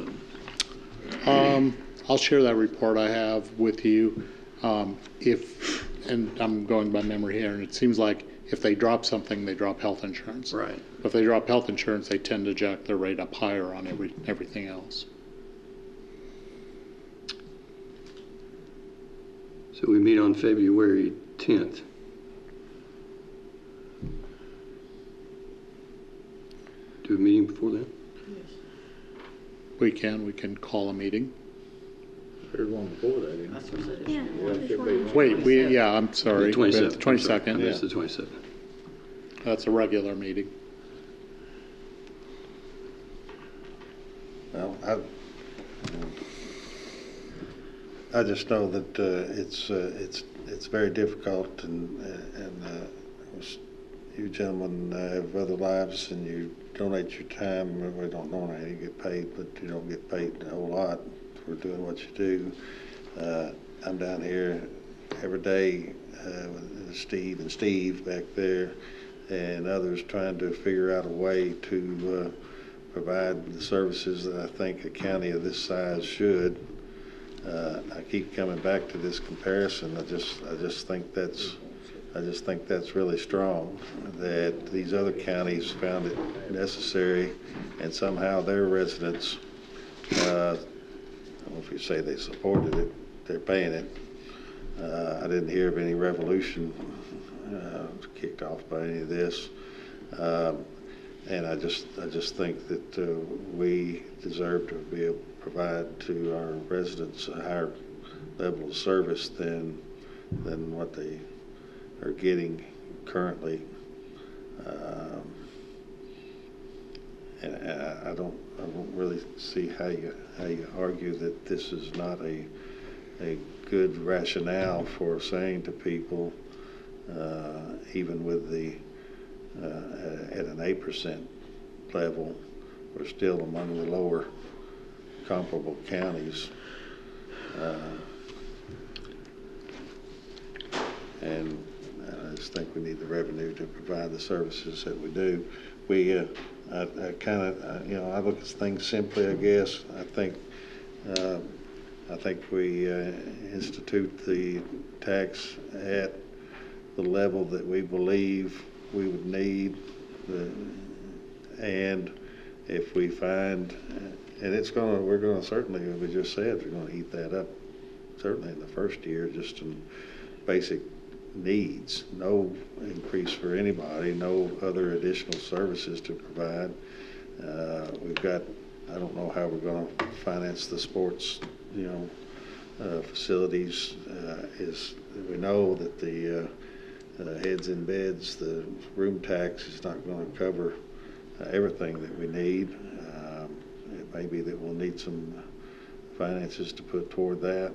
I'll share that report I have with you. And I'm going by memory here, and it seems like if they drop something, they drop health insurance. Right. If they drop health insurance, they tend to jack their rate up higher on everything else. So we meet on February 10th. Do a meeting before then? We can call a meeting. There's one before that, isn't there? Yeah. Should be one. Wait, I'm sorry. The 27th. The 22nd. It's the 27th. That's a regular meeting. Well, I just know that it's very difficult, and you gentlemen have other lives, and you donate your time. We don't donate; you get paid, but you don't get paid a whole lot for doing what you do. I'm down here every day with Steve back there, and others trying to figure out a way to provide the services that I think a county of this size should. I keep coming back to this comparison. I just think that's really strong, that these other counties found it necessary, and somehow their residents, I don't know if you say they supported it, they're paying it. I didn't hear of any revolution kicked off by any of this. And I just think that we deserve to be able to provide to our residents a higher level of service than what they are getting currently. And I don't really see how you argue that this is not a good rationale for saying to people, even with the at an 8% level, we're still among the lower comparable counties. And I just think we need the revenue to provide the services that we do. I kind of, I look at things simply, I guess. I think we institute the tax at the level that we believe we would need, and if we find, and we're gonna certainly, as we just said, we're gonna eat that up, certainly in the first year, just in basic needs, no increase for anybody, no other additional services to provide. We've got, I don't know how we're gonna finance the sports, facilities. We know that the heads in beds, the room tax is not going to cover everything that we need. It may be that we'll need some finances to put toward that.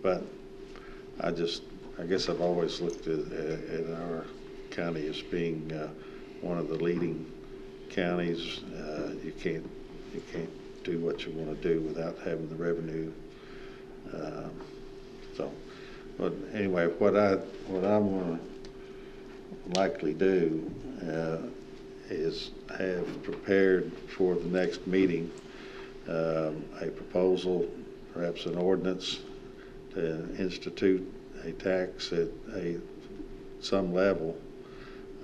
But I guess I've always looked at our county as being one of the leading counties. You can't do what you want to do without having the revenue. But anyway, what I'm going to likely do is have prepared for the next meeting a proposal, perhaps an ordinance, to institute a tax at some level,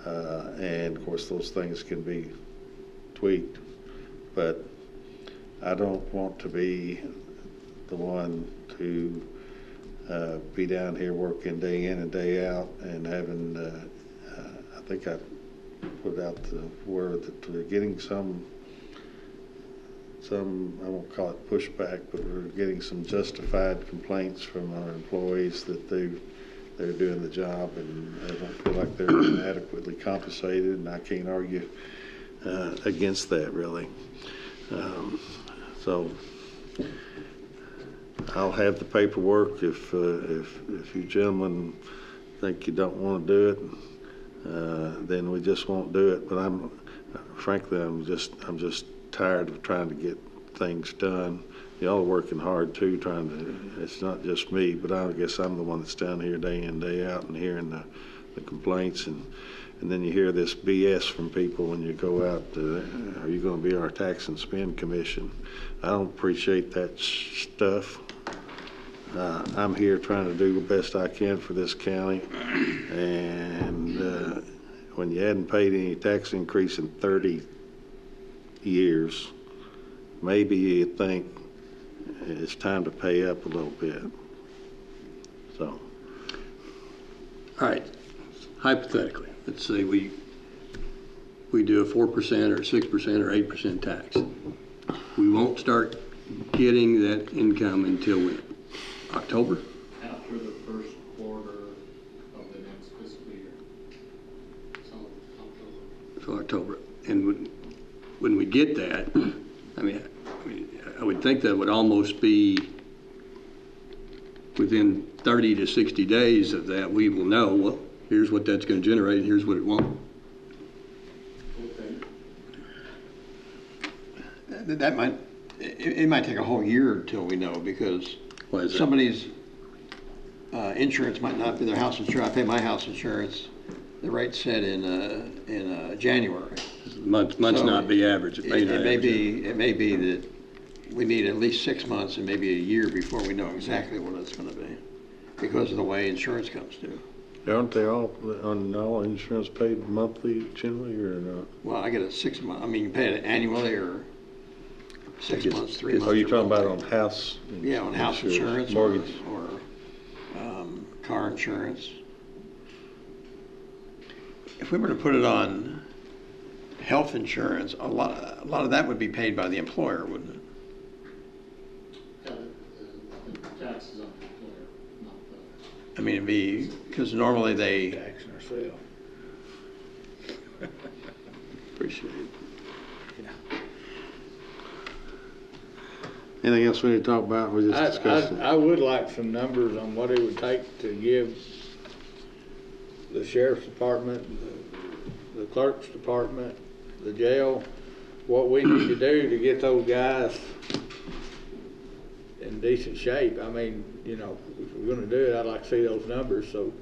and of course those things can be tweaked. But I don't want to be the one to be down here working day in and day out and having, I think I put out the word that we're getting some some, I won't call it pushback, but we're getting some justified complaints from our employees that they're doing the job and they don't feel like they're adequately compensated, and I can't argue against that, really. So I'll have the paperwork if you gentlemen think you don't want to do it, then we just won't do it. But frankly, I'm just tired of trying to get things done. Y'all are working hard too, it's not just me, but I guess I'm the one that's down here day in, day out and hearing the complaints, and then you hear this BS from people when you go out, are you going to be our tax and spend commission? I don't appreciate that stuff. I'm here trying to do the best I can for this county, and when you hadn't paid any tax increase in 30 years, maybe you think it's time to pay up a little bit. So. All right, hypothetically, let's say we do a 4% or 6% or 8% tax. We won't start getting that income until when? October? After the first quarter of the next fiscal year. So October. So October. And when we get that, I would think that would almost be within 30 to 60 days of that, we will know, well, here's what that's going to generate, here's what it won't. Okay. It might take a whole year until we know, because Why is that? somebody's insurance might not be their house insurance. I pay my house insurance, the rate's set in January. Months So not be average. It may not average. It may be that we need at least 6 months and maybe a year before we know exactly what it's going to be, because of the way insurance comes due. Aren't they all insurance paid monthly generally, or not? Well, I get a 6 month. I mean, you pay it annually or 6 months, 3 months. Are you or talking about monthly. on house? Yeah, on house insurance mortgage. or car insurance. If we were to put it on health insurance, a lot of that would be paid by the employer, wouldn't it? Yeah, the tax is on the employer, not the. I mean, it'd be, because normally they, Taxing ourselves. Appreciate it. Anything else we need to talk about? We just discussed it. I would like some numbers on what it would take to give the sheriff's department, the clerk's department, the jail, what we need to do to get those guys in decent shape. I mean, you know, if we're gonna do it, I'd like to see those numbers, so.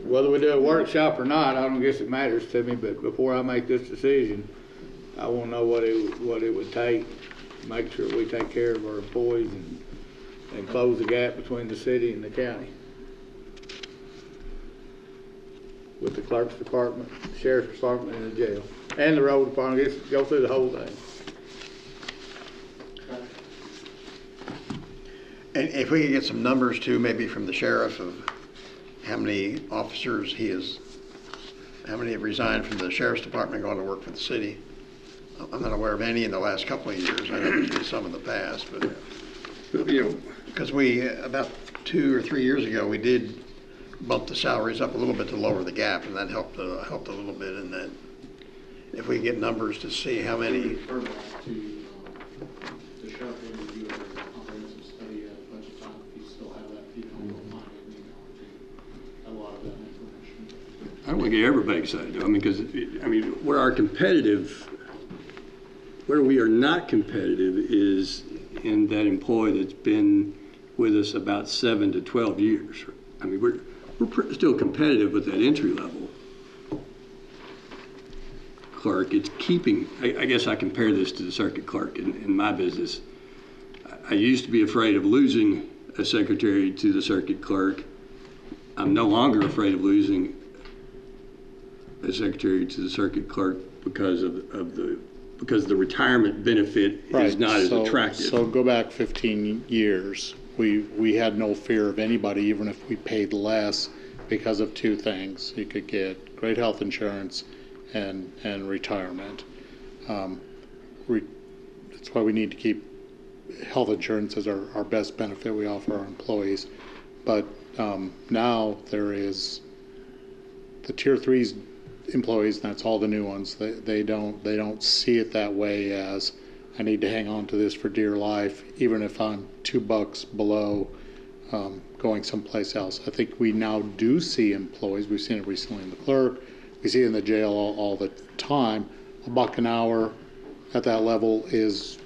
Whether we do a workshop or not, I don't guess it matters to me, but before I make this decision, I wanna know what it would take, make sure we take care of our employees and close the gap between the city and the county. With the clerk's department, the sheriff's department, and the jail, and the road department, just go through the whole thing. and if we could get some numbers too, maybe from the sheriff of how many officers how many have resigned from the sheriff's department and gone to work for the city. I'm not aware of any in the last couple of years. I know there's been some in the past, but, you know, because about 2 or 3 years ago, we did bump the salaries up a little bit to lower the gap, and that helped a little bit in that. If we get numbers to see how many. Refer back to the sheriff will review a comprehensive study at budget time. If you still have that, if you don't mind an email to a lot of that information. I don't want to get everybody excited, though. I mean, because, where we are not competitive is in that employee that's been with us about 7 to 12 years. I mean, we're still competitive with that entry level clerk. It's keeping, I guess I compare this to the circuit clerk in my business. I used to be afraid of losing a secretary to the circuit clerk. I'm no longer afraid of losing a secretary to the circuit clerk because the retirement benefit is not as attractive. So go back 15 years. We had no fear of anybody, even if we paid less, because of 2 things. You could get great health insurance and retirement. that's why we need to keep health insurance as our best benefit we offer our employees. But now there is the Tier 3's employees, and that's all the new ones. They don't see it that way as I need to hang on to this for dear life, even if I'm $2 below going someplace else. I think we now do see employees. We've seen it recently in the clerk. We see it in the jail all the time. $1 an hour at that level is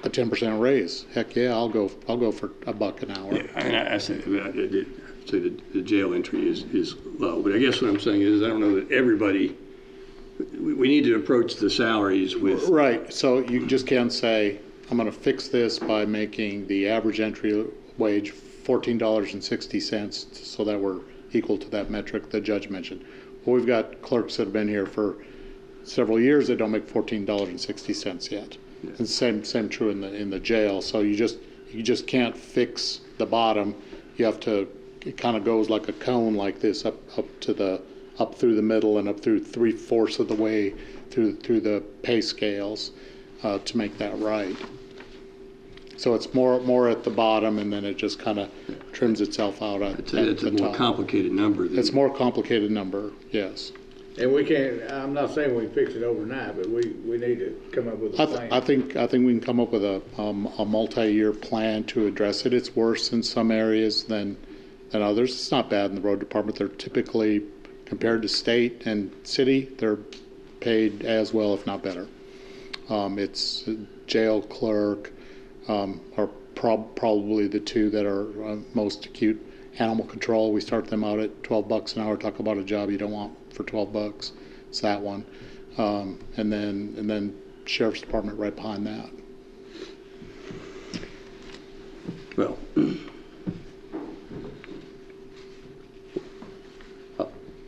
a 10% raise. Heck yeah, I'll go for $1 an hour. Yeah, and I say the jail entry is low, but I guess what I'm saying is I don't know that everybody. We need to approach the salaries with Right. So you just can't say I'm going to fix this by making the average entry wage $14.60 so that we're equal to that metric the judge mentioned. Well, we've got clerks that have been here for several years that don't make $14.60 yet. Yeah. And same true in the jail. So you just can't fix the bottom. You have to. It kind of goes like a cone like this up through the middle and up through 3/4 of the way through the pay scales to make that right. So it's more at the bottom, and then it just kind of trims itself out at the top. It's a more complicated number. It's a more complicated number, yes. And we can't, I'm not saying we can fix it overnight, but we need to come up with a plan. I think we can come up with a multi-year plan to address it. It's worse in some areas than others. It's not bad in the road department. They're typically, compared to state and city, they're paid as well, if not better. It's jail clerk are probably the two that are most acute. Animal control, we start them out at $12 an hour. Talk about a job you don't want for $12. It's that one, and then sheriff's department right behind that. Well,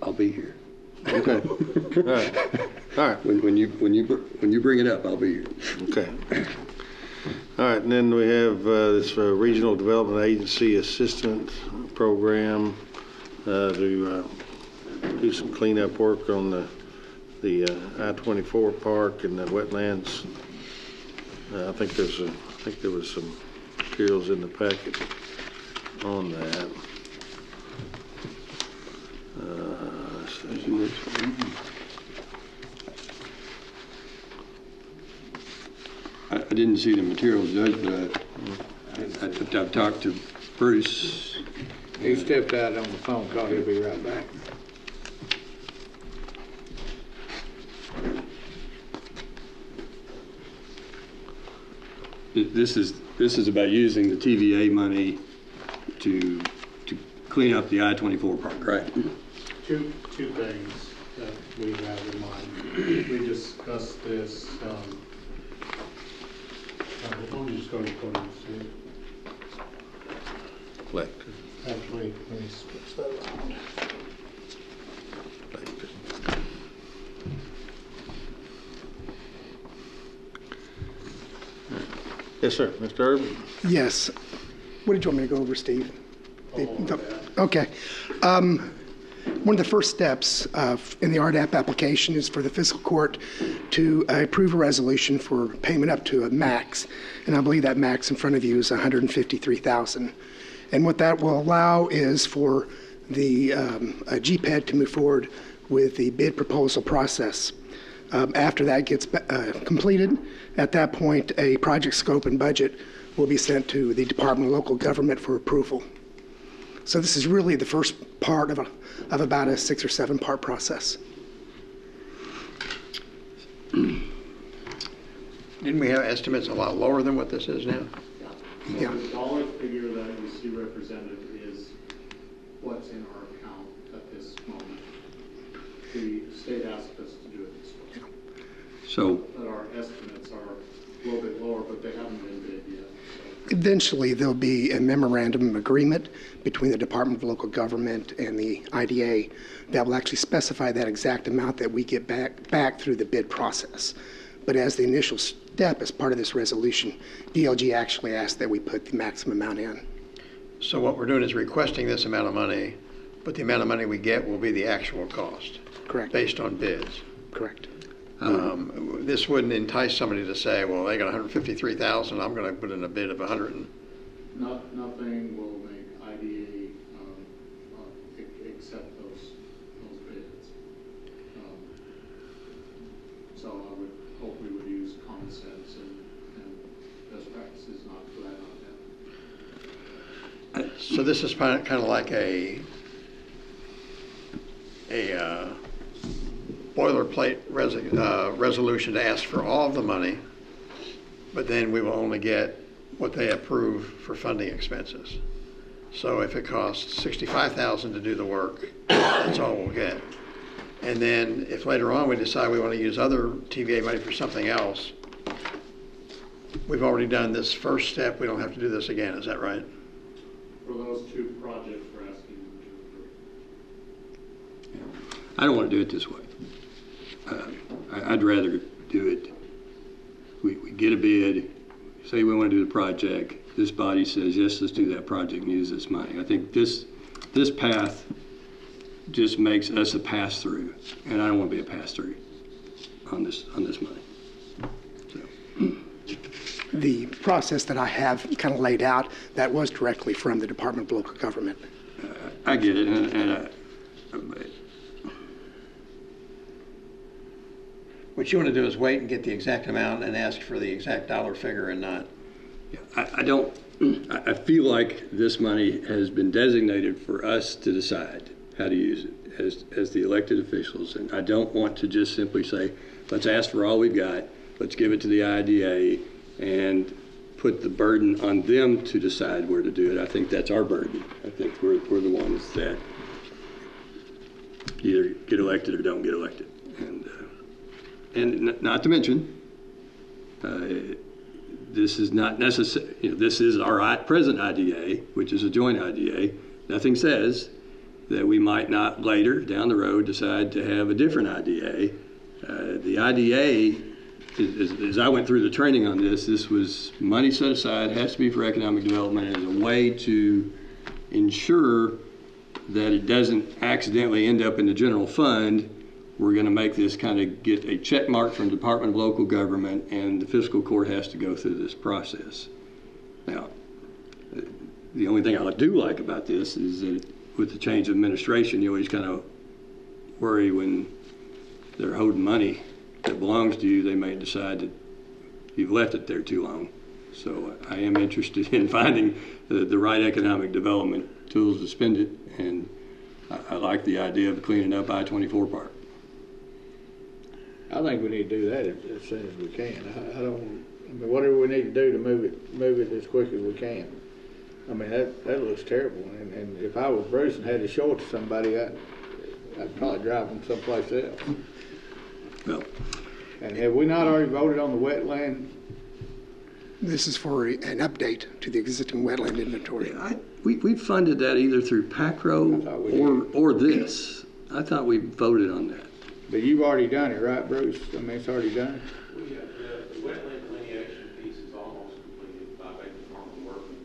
I'll be here. Okay. All right. When you bring it up, I'll be here. Okay. All right, and then we have this Regional Development Agency Assistant Program to do some cleanup work on the I-24 park and the wetlands. I think there was some materials in the packet on that. I didn't see the materials, Judge, but I've talked to Bruce. He stepped out on the phone call. He'll be right back. This is about using the TVA money to clean up the I-24 park, right? Two things that we have in mind. We discussed this. Let me just go to the podium, Steve. Actually, let me switch that around. Yes, sir. Mr. Urban? Yes. What did you want me to go over, Steve? Okay. One of the first steps in the RDAP application is for the fiscal court to approve a resolution for payment up to a max, and I believe that max in front of you is $153,000. And what that will allow is for the GPED to move forward with the bid proposal process. After that gets completed, at that point, a project scope and budget will be sent to the Department of Local Government for approval. So this is really the first part of about a 6 or 7 part process. Didn't we have estimates a lot lower than what this is now? Yeah. The dollar figure that you see represented is what's in our account at this moment. The state asked us to do it this way. So, But our estimates are a little bit lower, but they haven't been bid yet. Eventually, there'll be a memorandum of agreement between the Department of Local Government and the IDA that will actually specify that exact amount that we get back through the bid process. But as the initial step, as part of this resolution, DLG actually asked that we put the maximum amount in. So what we're doing is requesting this amount of money, but the amount of money we get will be the actual cost. Correct. Based on bids. Correct. This wouldn't entice somebody to say, well, they got 153,000, I'm going to put in a bid of 100. Nothing will make IDA accept those bids. So I would hope we would use common sense and best practices, not to add on that. So this is kind of like a boilerplate resolution to ask for all of the money, but then we will only get what they approve for funding expenses. So if it costs $65,000 to do the work, that's all we'll get. And then if later on we decide we want to use other TVA money for something else, we've already done this first step. We don't have to do this again. Is that right? For those two projects we're asking them to approve. I don't want to do it this way. I'd rather do it. We get a bid, say we want to do the project. This body says, yes, let's do that project and use this money. I think this path just makes us a pass-through, and I don't want to be a pass-through on this money. So. The process that I have kind of laid out, that was directly from the Department of Local Government. I get it, and What you want to do is wait and get the exact amount and ask for the exact dollar figure and not. I feel like this money has been designated for us to decide how to use it as the elected officials. And I don't want to just simply say, let's ask for all we've got, let's give it to the IDA and put the burden on them to decide where to do it. I think that's our burden. I think we're the ones that either get elected or don't get elected. And not to mention, this is not necessary. This is our present IDA, which is a joint IDA. Nothing says that we might not later down the road decide to have a different IDA. The IDA, as I went through the training on this was money set aside, has to be for economic development as a way to ensure that it doesn't accidentally end up in the general fund. We're going to make this kind of get a check mark from Department of Local Government, and the fiscal court has to go through this process. Now, the only thing I do like about this is that with the change of administration, you always kind of worry when they're holding money that belongs to you, they may decide that you've left it there too long. So I am interested in finding the right economic development tools to spend it, and I like the idea of cleaning up I-24 Park. I think we need to do that as soon as we can. I mean, whatever we need to do to move it as quick as we can. I mean, that looks terrible. And if I was Bruce and had to show it to somebody, I'd probably drive them someplace else. Well, and have we not already voted on the wetland? This is for an update to the existing wetland inventory. we funded that either through PACRO or this. I thought we voted on that. But you've already done it, right, Bruce? I mean, it's already done. We have the wetland delineation piece is almost completed by Baker Farm Workman.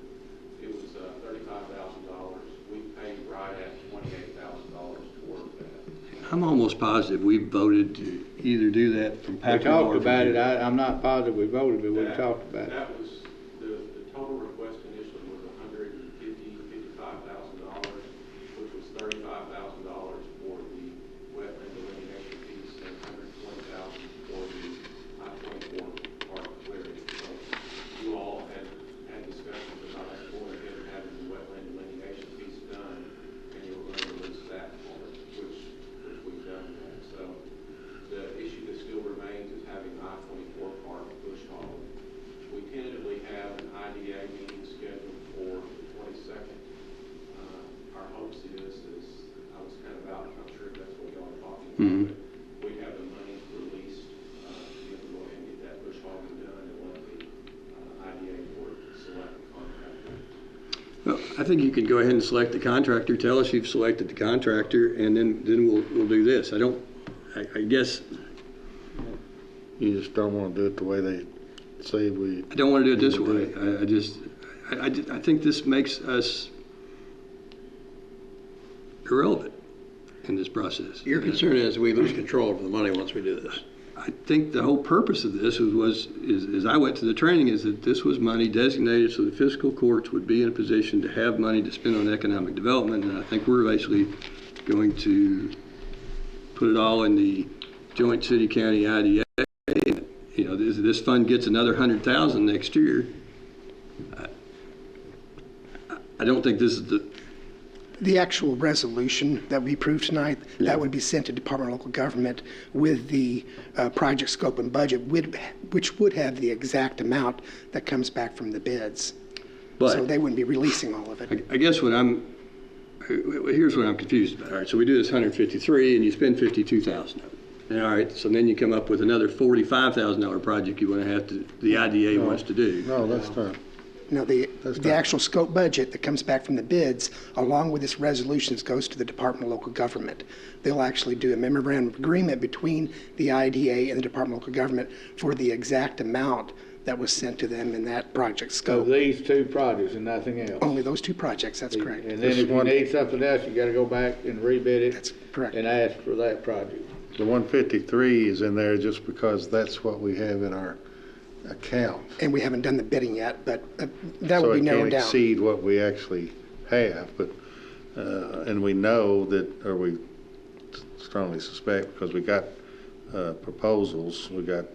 It was $35,000. We paid right at $28,000 toward that. I'm almost positive we voted to either do that from PACRO. We talked about it. I'm not positive we voted, but we talked about it. That was the total request initially was $55,000, which was $35,000 for the wetland delineation piece and $120,000 for the I-24 park clearing. So you all had discussions about us going ahead and having the wetland delineation piece done, and you were going to release that part, which we've done that. So the issue that still remains is having I-24 park bush hog. We tentatively have an IDA meeting scheduled for the 22nd. Our hopes is I was kind of out, I'm not sure if that's what y'all are talking about, but we have the money released to be able to go ahead and get that bush hogging done and let the IDA board select the contractor. Well, I think you can go ahead and select the contractor. Tell us you've selected the contractor, and then we'll do this. I guess You just don't want to do it the way they say we. I don't want to do it this way. I think this makes us irrelevant in this process. Your concern is we lose control over the money once we do this. I think the whole purpose of this is as I went to the training, is that this was money designated so the fiscal courts would be in a position to have money to spend on economic development. And I think we're basically going to put it all in the joint city-county IDA. You know, this fund gets another $100,000 next year. I don't think this is The actual resolution that we approved tonight, that would be sent to Department of Local Government with the project scope and budget, which would have the exact amount that comes back from the bids. But So they wouldn't be releasing all of it. I guess here's what I'm confused about. All right, so we do this 153 and you spend 52,000 of it. And all right, so then you come up with another $45,000 project you want to have to, the IDA wants to do. No, that's not. No, the actual scope budget that comes back from the bids, along with this resolutions, goes to the Department of Local Government. They'll actually do a memorandum of agreement between the IDA and the Department of Local Government for the exact amount that was sent to them in that project So scope. these two projects and nothing else. Only those two projects, that's correct. And then if you need something else, you gotta go back and rebid it. That's correct. And ask for that project. The 153 is in there just because that's what we have in our account. And we haven't done the bidding yet, but that will be narrowed So it can't down. exceed what we actually have, but, and we know that, or we strongly suspect, because we got proposals, we got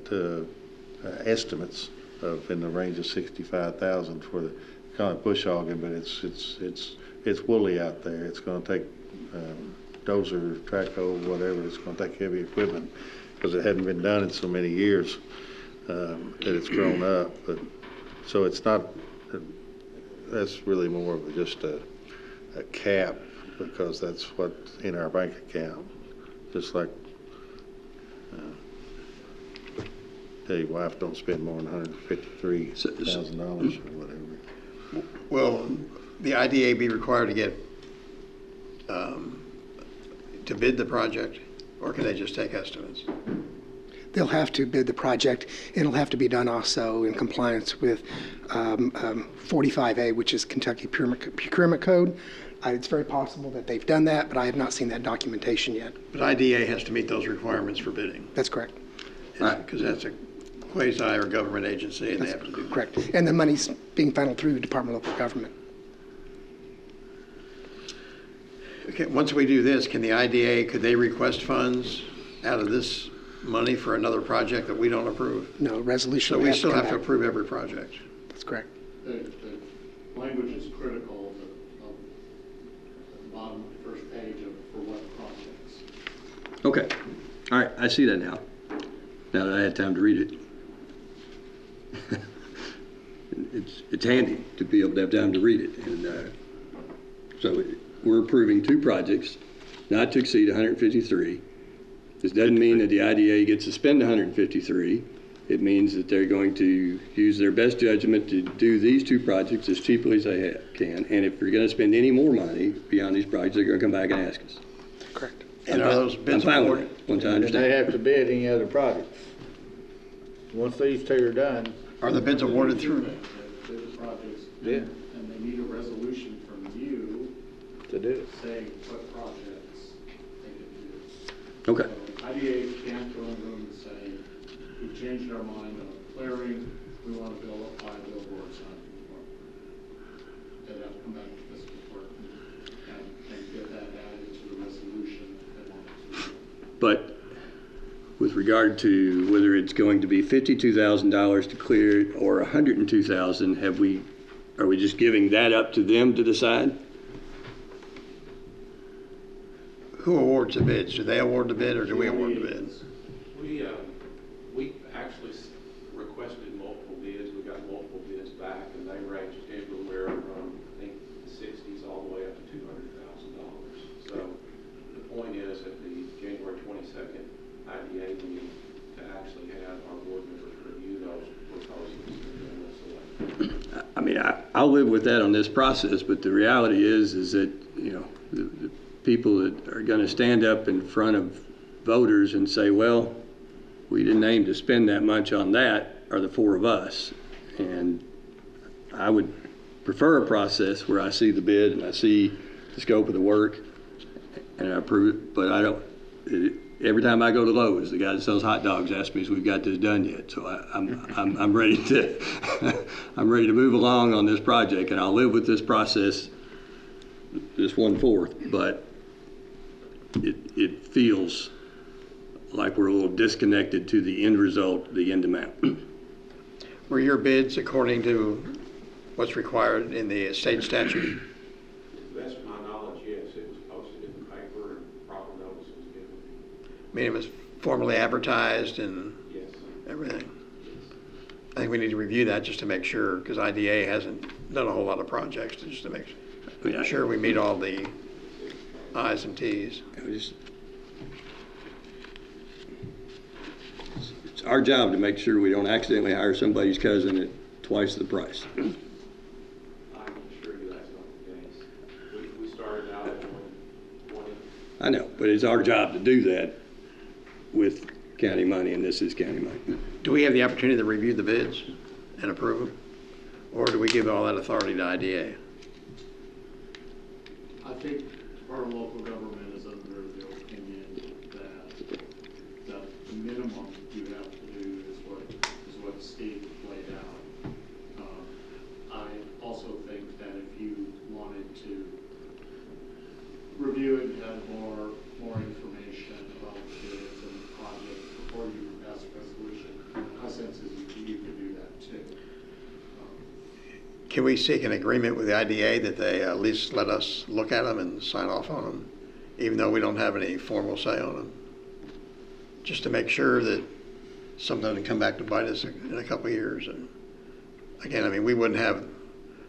estimates of in the range of 65,000 for the kind of bush hogging, but it's woolly out there. It's going to take dozer, track hoe, whatever. It's going to take heavy equipment because it hadn't been done in so many years that it's grown up. But so it's not. That's really more of just a cap because that's what's in our bank account. Just like tell your wife don't spend more than $153,000 or whatever. Will the IDA be required to get, to bid the project, or can they just take estimates? They'll have to bid the project. It'll have to be done also in compliance with 45A, which is Kentucky Procurement Code. It's very possible that they've done that, but I have not seen that documentation yet. But IDA has to meet those requirements for bidding, That's correct. because that's a quasi or government agency, and they have to do that. Correct. And the money's being funneled through the Department of Local Government. Okay, once we do this, can the IDA, could they request funds out of this money for another project that we don't approve? No, resolution. So would we to still come have to back. approve every project? That's correct. The language is critical of the bottom of the first page for what projects. Okay. All right. I see that now. Now that I had time to read it. It's handy to be able to have time to read it. And so we're approving two projects not to exceed 153. This doesn't mean that the IDA gets to spend 153. It means that they're going to use their best judgment to do these two projects as cheaply as they can. And if you're going to spend any more money beyond these projects, they're going to come back and ask us. Correct. And are those I'm bids fine with awarded? it, once I And they understand. have to bid any other projects. Once these two are done, Are the bids awarded through? The projects. Yeah. And they need a resolution from you to do it. saying what projects they can do. Okay. So IDA can't go in the room and say, we've changed our mind on clearing, we want to build up 5 billboards on it. They'd have to come back to fiscal court and get that added to the resolution if they wanted to. But with regard to whether it's going to be $52,000 to clear it or $102,000, are we just giving that up to them to decide? Who awards the bids? Do they award the bid, or do we award the bids? We actually requested multiple bids. We got multiple bids back, and they ranged everywhere from, I think, the 60s all the way up to $200,000. So the point is, at the January 22nd IDA, we need to actually have our board members review those proposals and then we'll select. I mean, I'll live with that on this process, but the reality is that, you know, the people that are going to stand up in front of voters and say, well, we didn't aim to spend that much on that, are the four of us. And I would prefer a process where I see the bid and I see the scope of the work and I approve it, but every time I go to Lowe's, the guy that sells hot dogs asks me if we've got this done yet. So I'm ready to I'm ready to move along on this project, and I'll live with this process, this 1/4. But it feels like we're a little disconnected to the end result, the end amount. Were your bids according to what's required in the state statute? To the best of my knowledge, yes, it was posted in the paper and proper notice was given. I mean, it was formally advertised and Yes. everything. I think we need to review that just to make sure, because IDA hasn't done a whole lot of projects, just to make sure we meet all the I's and T's. It's our job to make sure we don't accidentally hire somebody's cousin at twice the price. I can assure you that's not the case. We started out at 120. I know, but it's our job to do that with county money, and this is county money. Do we have the opportunity to review the bids and approve them? Or do we give all that authority to IDA? I think Department of Local Government is under the opinion that the minimum you have to do is what Steve laid out. I also think that if you wanted to review it and have more information about the bids and the project before you pass a resolution, my sense is you could do that too. Can we seek an agreement with the IDA that they at least let us look at them and sign off on them, even though we don't have any formal say on them? Just to make sure that something doesn't come back to bite us in a couple of years. And again, I mean, we wouldn't have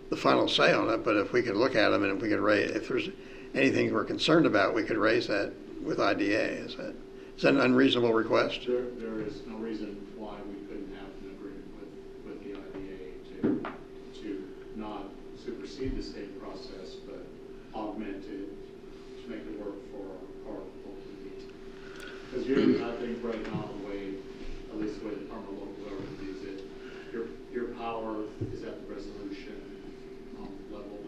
the final say on it, but if we could look at them and if we could raise, if there's anything we're concerned about, we could raise that with IDA. Is that an unreasonable request? There is no reason why we couldn't have an agreement with the IDA to not supersede the state process, but augment it to make it work for our local needs. Because I think right now, the way, at least the way the Department of Local Government views it, your power is at the resolution level,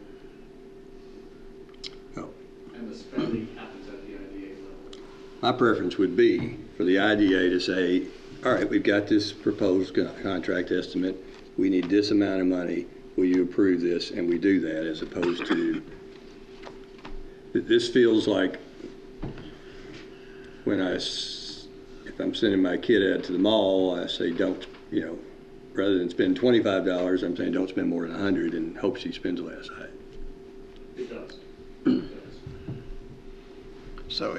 Oh. and the spending happens at the IDA level. My preference would be for the IDA to say, all right, we've got this proposed contract estimate. We need this amount of money. Will you approve this? And we do that, as opposed to, this feels like when if I'm sending my kid out to the mall, I say don't, rather than spend $25, I'm saying don't spend more than $100 and hope she spends less. It does. It does. So,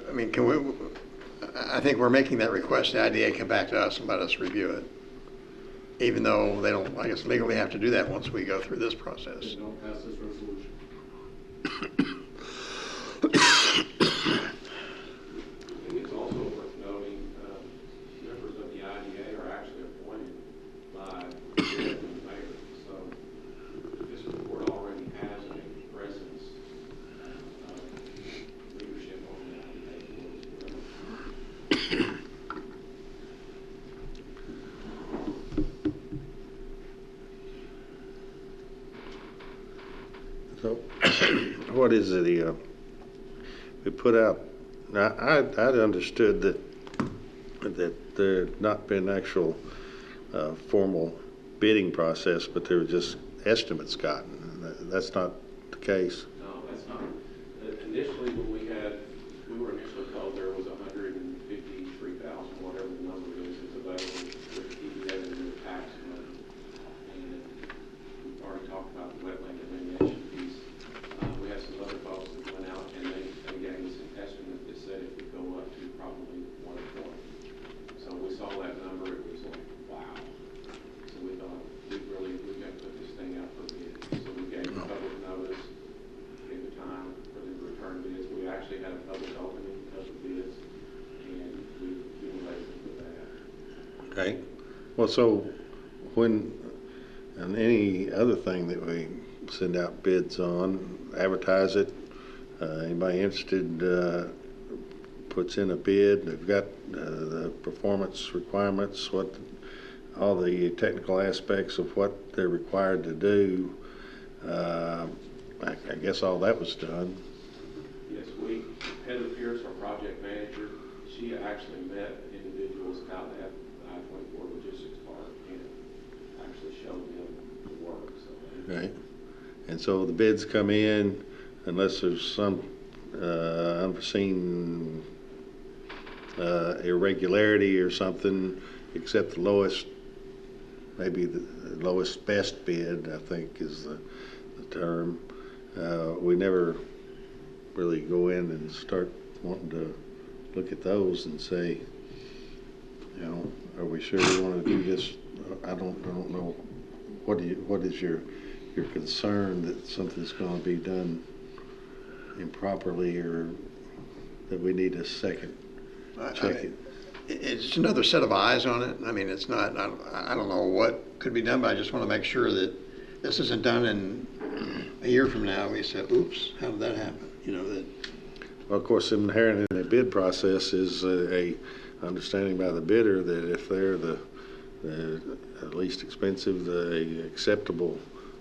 I mean, I think we're making that request. The IDA come back to us and let us review it. Even though they don't, I guess, legally have to do that once we go through this process. They don't pass this resolution. And it's also worth noting, members of the IDA are actually appointed by the mayor. So this board already has a presence of leadership on the IDA board as well. So, what is it, we put out, now, I'd understood that there had not been actual formal bidding process, but there were just estimates gotten. That's not the case. No, that's not. Initially, when we were initially told there was 153,000, whatever the number is, that's available with EPA and the tax money. And we've already talked about the wetland delineation piece. We have some other folks that went out and they gave us an estimate that said it would go up to probably 120. So we saw that number, it was like, wow. So we thought, we've got to put this thing out for bid. So we gave public notice, gave the time for them to return bids. We actually had a public opening of the bids, and we were able to put that out. Okay. Well, so when, and any other thing that we send out bids on, advertise it, anybody interested puts in a bid, they've got the performance requirements, all the technical aspects of what they're required to do. I guess all that was done. Yes, Heather Pierce, our project manager, she she actually met individuals out at the I-24 logistics park and actually showed them the work. So Right. And so the bids come in unless there's some unforeseen irregularity or something, except the lowest, maybe the lowest best bid, I think is the term. We never really go in and start wanting to look at those and say, you know, are we sure we want to do this? I don't know. What is your concern that something's going to be done improperly, or that we need a second check it? It's another set of eyes on it. I mean, it's not, I don't know what could be done, but I just want to make sure that this isn't done in a year from now. We say, oops, how did that happen? You know, that. Well, of course, inherent in the bid process is a understanding by the bidder that if they're the least expensive, the acceptable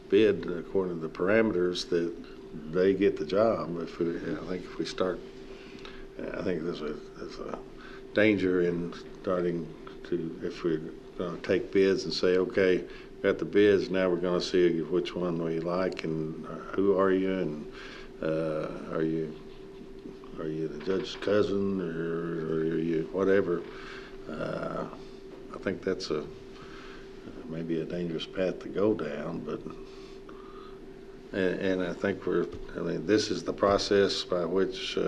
bid according to the parameters, that they get the job. I think if we start, I think there's a danger in starting to, if we're going to take bids and say, okay, got the bids, now we're going to see which one we like and who are you, and are you the judge's cousin, or are you whatever. I think that's maybe a dangerous path to go down, but and I think this is the process by which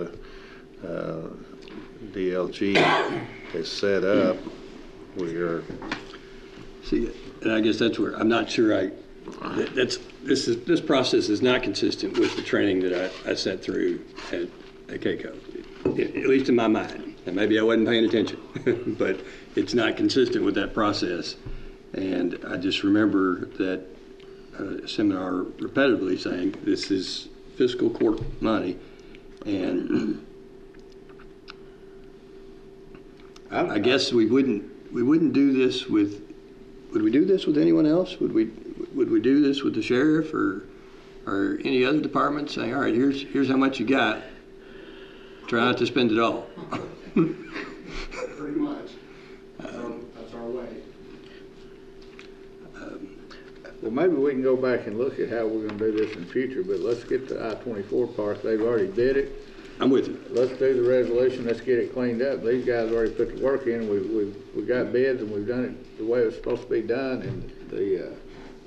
DLG is set up. We are. See, and I guess that's where I'm not sure this process is not consistent with the training that I sat through at KCO, at least in my mind. And maybe I wasn't paying attention, but it's not consistent with that process. And I just remember that seminar repetitively saying this is fiscal court money, and I guess we wouldn't do this with. Would we do this with anyone else? Would we do this with the sheriff or any other department, saying, all right, here's how much you got. Try not to spend it all. Pretty much. That's our way. Well, maybe we can go back and look at how we're going to do this in the future, but let's get the I-24 park. They've already bid it. I'm with you. Let's do the resolution. Let's get it cleaned up. These guys already put the work in. We got bids, and we've done it the way it was supposed to be done. And the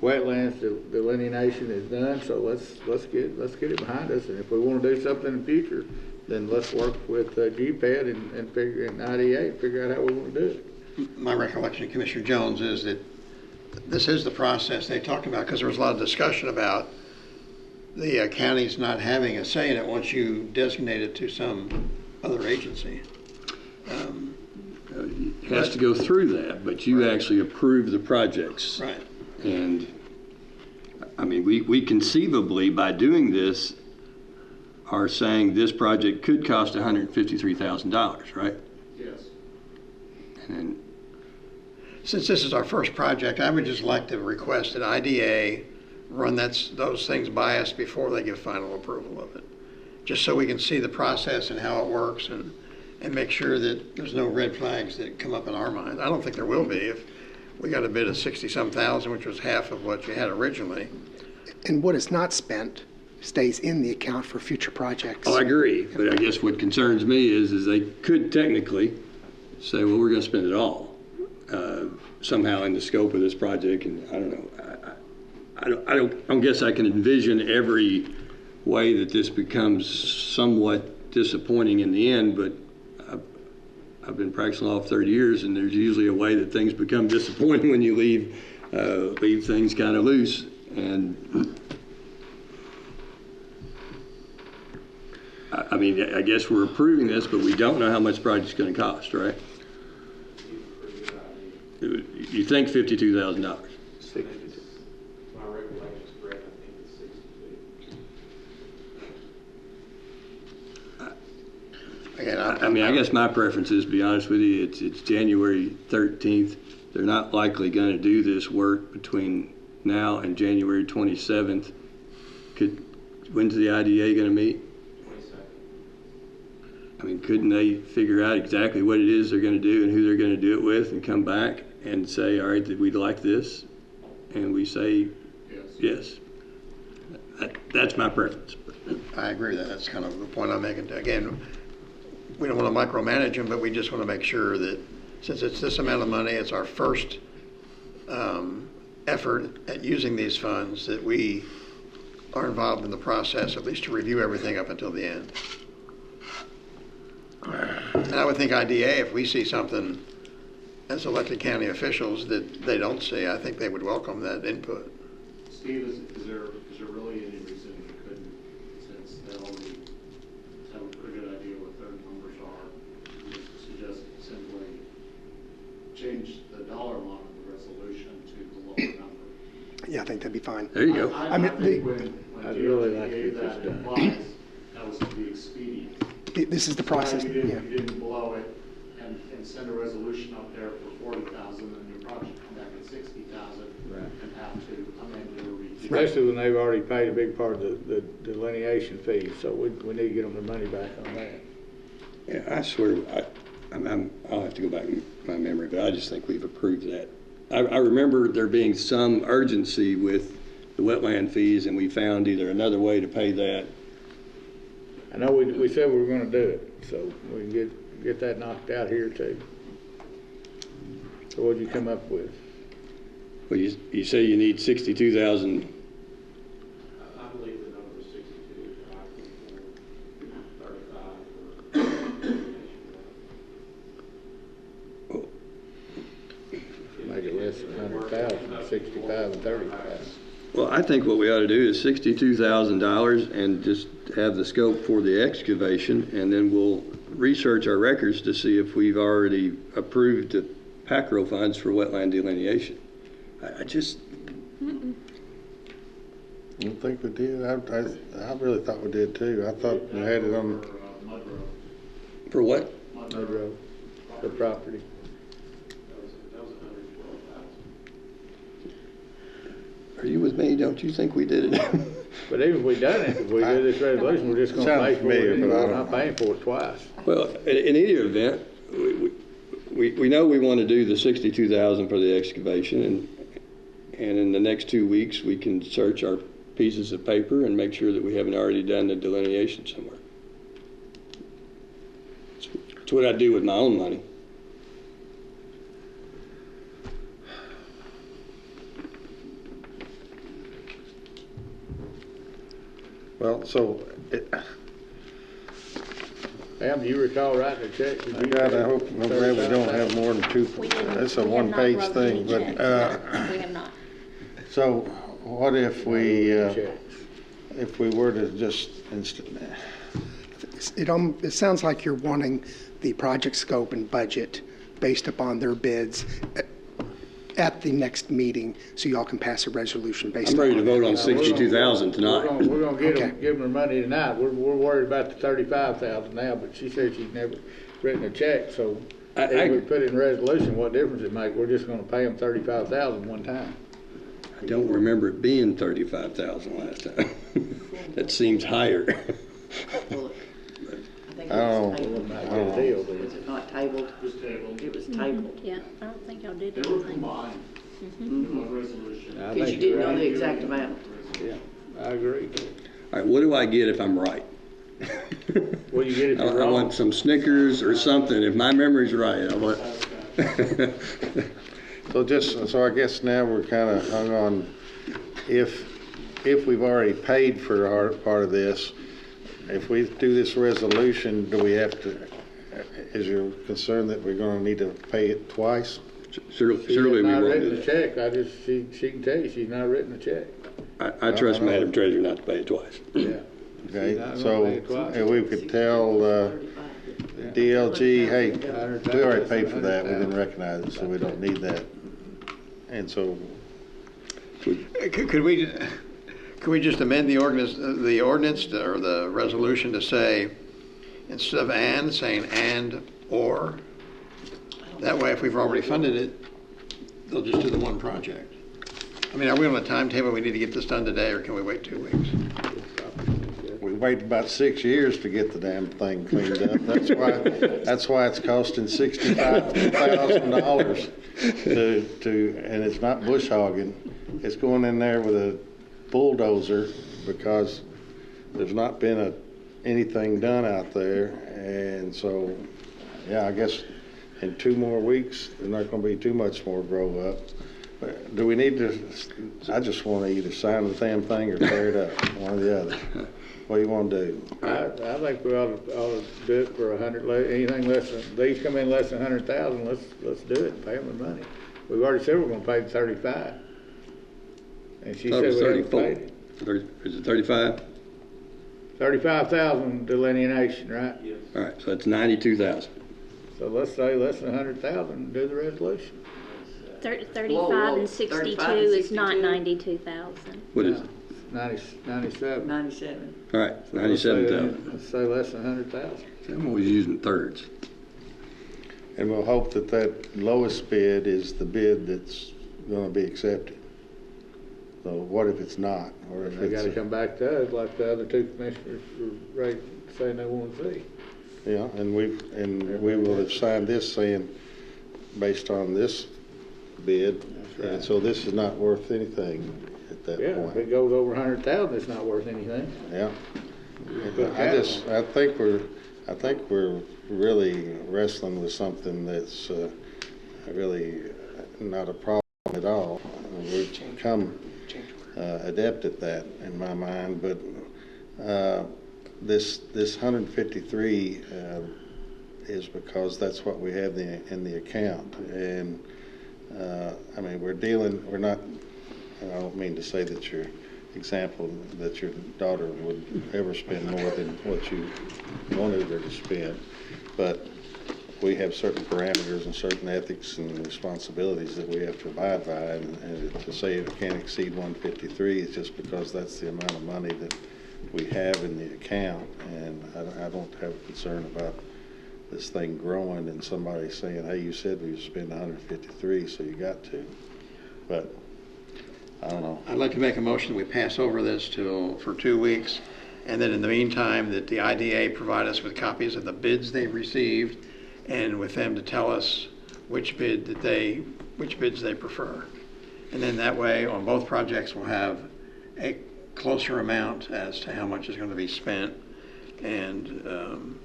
wetlands delineation is done. So let's get it behind us. And if we want to do something in the future, then let's work with GPED and figure in IDA and figure out how we want to do it. My recollection of Commissioner Jones is that this is the process they talked about, because there was a lot of discussion about the counties not having a say in it once you designate it to some other agency. It has to go through that, but you actually approve the projects. Right. And I mean, we conceivably, by doing this, are saying this project could cost $153,000, right? Yes. And then, Since this is our first project, I would just like to request that IDA run those things by us before they give final approval of it, just so we can see the process and how it works, and make sure that there's no red flags that come up in our mind. I don't think there will be if we got a bid of 60-some thousand, which was half of what you had originally. And what is not spent stays in the account for future projects. oh, I agree, but I guess what concerns me is they could technically say, well, we're going to spend it all somehow in the scope of this project, and I don't know. I don't guess I can envision every way that this becomes somewhat disappointing in the end, but I've been practicing law for 30 years, and there's usually a way that things become disappointing when you leave things kind of loose. And I mean, I guess we're approving this, but we don't know how much the project's going to cost, right? You think $52,000? my recollection is correct, I think it's 62. Again, I mean, I guess my preference is, to be honest with you, it's January 13th. They're not likely going to do this work between now and January 27th. When's the IDA going to meet? I mean, couldn't they figure out exactly what it is they're going to do and who they're going to do it with and come back and say, all right, we'd like this? And we say, yes. That's my preference. I agree with that. That's kind of the point I'm making. Again, we don't want to micromanage them, but we just want to make sure that since it's this amount of money, it's our first effort at using these funds, that we are involved in the process, at least to review everything up until the end. And I would think IDA, if we see something as elected county officials that they don't see, I think they would welcome that input. Steve, is there really any reason you couldn't, since they already have a pretty good idea what their numbers are, just suggest simply change the dollar amount of the resolution to the lower number? Yeah, I think that'd be fine. There you go. I mean, think when I'd really DOT like to gave get that this done. advice, that was to be expedient. This is the process. You Yeah. didn't blow it and send a resolution up there for 40,000, and your project come back at 60,000 and have to amend it or redo. Especially when they've already paid a big part of the delineation fees, so we need to get them their money back on that. Yeah, I swear, I'll have to go back in my memory, but I just think we've approved that. I remember there being some urgency with the wetland fees, and we found either another way to pay that. I know we said we were gonna do it, so we can get that knocked out here too. So what'd you come up with? Well, you say you need 62,000. I believe the number is 62, 35 for Make it less than 100,000, 65 and 35. Well, I think what we ought to do is $62,000 and just have the scope for the excavation, and then we'll research our records to see if we've already approved the PACRO funds for wetland delineation. I just, I don't think we did. I really thought we did too. I thought we had it on. For Mud Road. for what? Mud Mud Road. Road, the property. that was 112,000. Are you with me? Don't you think we did it? But even if we done it, if we do this resolution, we're just gonna Sounds pay for familiar, it, but I we're don't not know. paying for it twice. Well, in either event, we know we want to do the 62,000 for the excavation, and in the next 2 weeks, we can search our pieces of paper and make sure that we haven't already done the delineation somewhere. It's what I do with my own money. Well, so Pam, do you recall writing a check? Did you God, I hope, I'm glad we don't have more than two. We didn't. That's a we have not one-page wrote thing, any but, checks. No, we have not. so what if we, Checks. if we were to just, It sounds like you're wanting the project scope and budget based upon their bids at the next meeting, so y'all can pass a resolution based I'm upon. ready to vote on 62,000 tonight. We're gonna give Okay. them their money tonight. We're worried about the 35,000 now, but she said she's never written a check, so if we put it in resolution, what difference it make? We're just gonna pay them 35,000 one time. I don't remember it being 35,000 last time. That seems higher. I think Oh, it was Not a tabled. good deal, but Was it not tabled? It was tabled. It was tabled. Yeah, I don't think y'all did They were anything. combined in one resolution. I Because you think didn't you're know right. the exact amount. Yeah, I agree. All right, what do I get if I'm right? What do you get if you're I wrong? want some Snickers or something. If my memory's right, I want. so I guess now we're kind of hung on, if we've already paid for our part of this, if we do this resolution, do we have to, is your concern that we're gonna need to pay it twice? Surely She we has not won't written do a that. check. She can tell you she's not written a check. I trust Madam Treasurer not to pay it twice. Yeah. Okay, She's not gonna so pay it twice. if we could tell DLG, hey, we already paid for that, we didn't recognize it, so we don't need that. And so, Could we just amend the ordinance or the resolution to say, instead of and, saying and or? That way, if we've already funded it, they'll just do the one project. I mean, are we on a timetable, we need to get this done today, or can we wait 2 weeks? we waited about 6 years to get the damn thing cleaned up. That's why it's costing $65,000 and it's not bush hogging. It's going in there with a bulldozer because there's not been anything done out there. And so, yeah, I guess in 2 more weeks, there's not going to be too much more grow up. But do we need to, I just want to either sign the damn thing or tear it up, one or the other. What do you want to do? I think we ought to do it for anything less than, these come in less than 100,000, let's do it and pay them the money. We've already said we're going to pay the 35. And she Thought said it was we haven't 34. paid it. Is it 35? 35,000 delineation, right? Yes. All right, so that's 92,000. So let's say less than 100,000 and do the resolution. 35 whoa, and 35 62 and is not 62. 92,000. What is it? 97. 97. All right, 97,000. Let's say less than 100,000. I'm always using thirds. And we'll hope that lowest bid is the bid that's going to be accepted. So what if it's not? Or if They got to it's, come back to us like the other 2 commissioners were right saying they want to see. yeah, and we will have signed this saying, based on this bid, and so this is not worth anything at that Yeah, if point. it goes over 100,000, it's not worth anything. Yeah. Put a cap on it. I think we're really wrestling with something that's really not a problem at all. We've become adept at that in my mind, but this 153 is because that's what we have in the account. And I mean, we're not, I don't mean to say that your example that your daughter would ever spend more than what you wanted her to spend, but we have certain parameters and certain ethics and responsibilities that we have to abide by, and to say it can't exceed 153 is just because that's the amount of money that we have in the account, and I don't have a concern about this thing growing and somebody saying, hey, you said we spend 153, so you got to. But I don't know. I'd like to make a motion that we pass over this for 2 weeks, and then in the meantime, that the IDA provide us with copies of the bids they've received, and with them to tell us which bids they prefer. And then that way, on both projects, we'll have a closer amount as to how much is going to be spent, and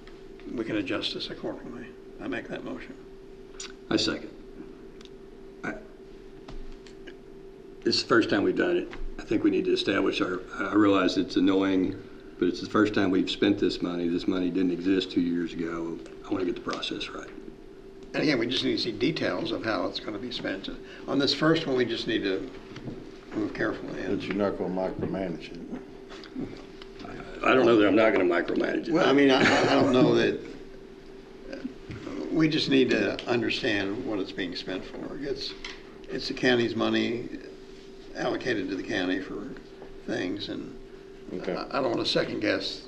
we can adjust this accordingly. I make that motion. I second. This is the first time we've done it. I think we need to establish I realize it's annoying, but it's the first time we've spent this money. This money didn't exist 2 years ago. I want to get the process right. And again, we just need to see details of how it's going to be spent. On this first one, we just need to move carefully. But you're not going to micromanage it. I don't know that I'm not going to micromanage it. Well, I mean, I don't know that, we just need to understand what it's being spent for. It's the county's money allocated to the county for things, and Okay. I don't want to second guess,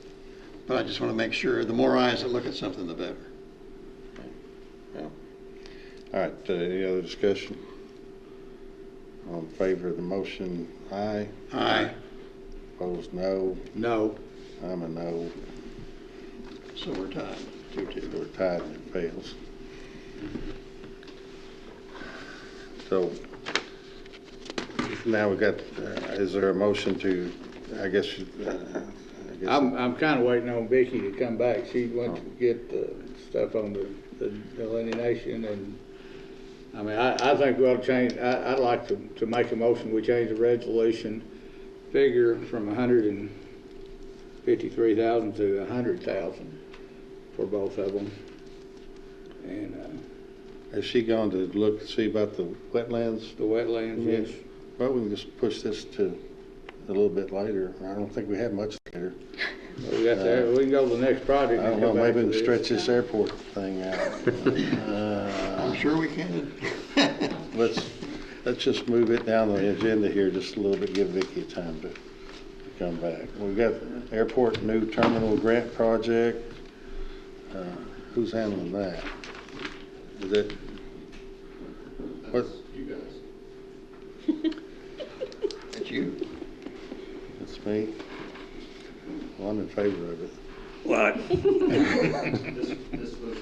but I just want to make sure the more eyes that look at something, the better. Yeah. All right, any other discussion? All in favor of the motion, aye. Aye. Opposed, no. No. I'm a no. So we're tied, 2-2. We're tied and it fails. So now we got, is there a motion to, I guess I'm kind of waiting on Vicki to come back. She went to get the stuff on the delineation, and I mean, I think we ought to change. I'd like to make a motion. We change the resolution figure from 153,000 to 100,000 for both of them. And has she gone to look to see about the wetlands? the wetlands, yes. Well, we can just push this to a little bit later. I don't think we have much later. Well, we got there. We can go to the next project. I and don't know, come back maybe we to can this. stretch this airport thing out. I'm sure we can. Let's just move it down the agenda here just a little bit, give Vicki time to come back. We've got airport new terminal grant project. Who's handling that? Is it? What? You guys. That's you. It's me. Well, I'm in favor of it. Well, This was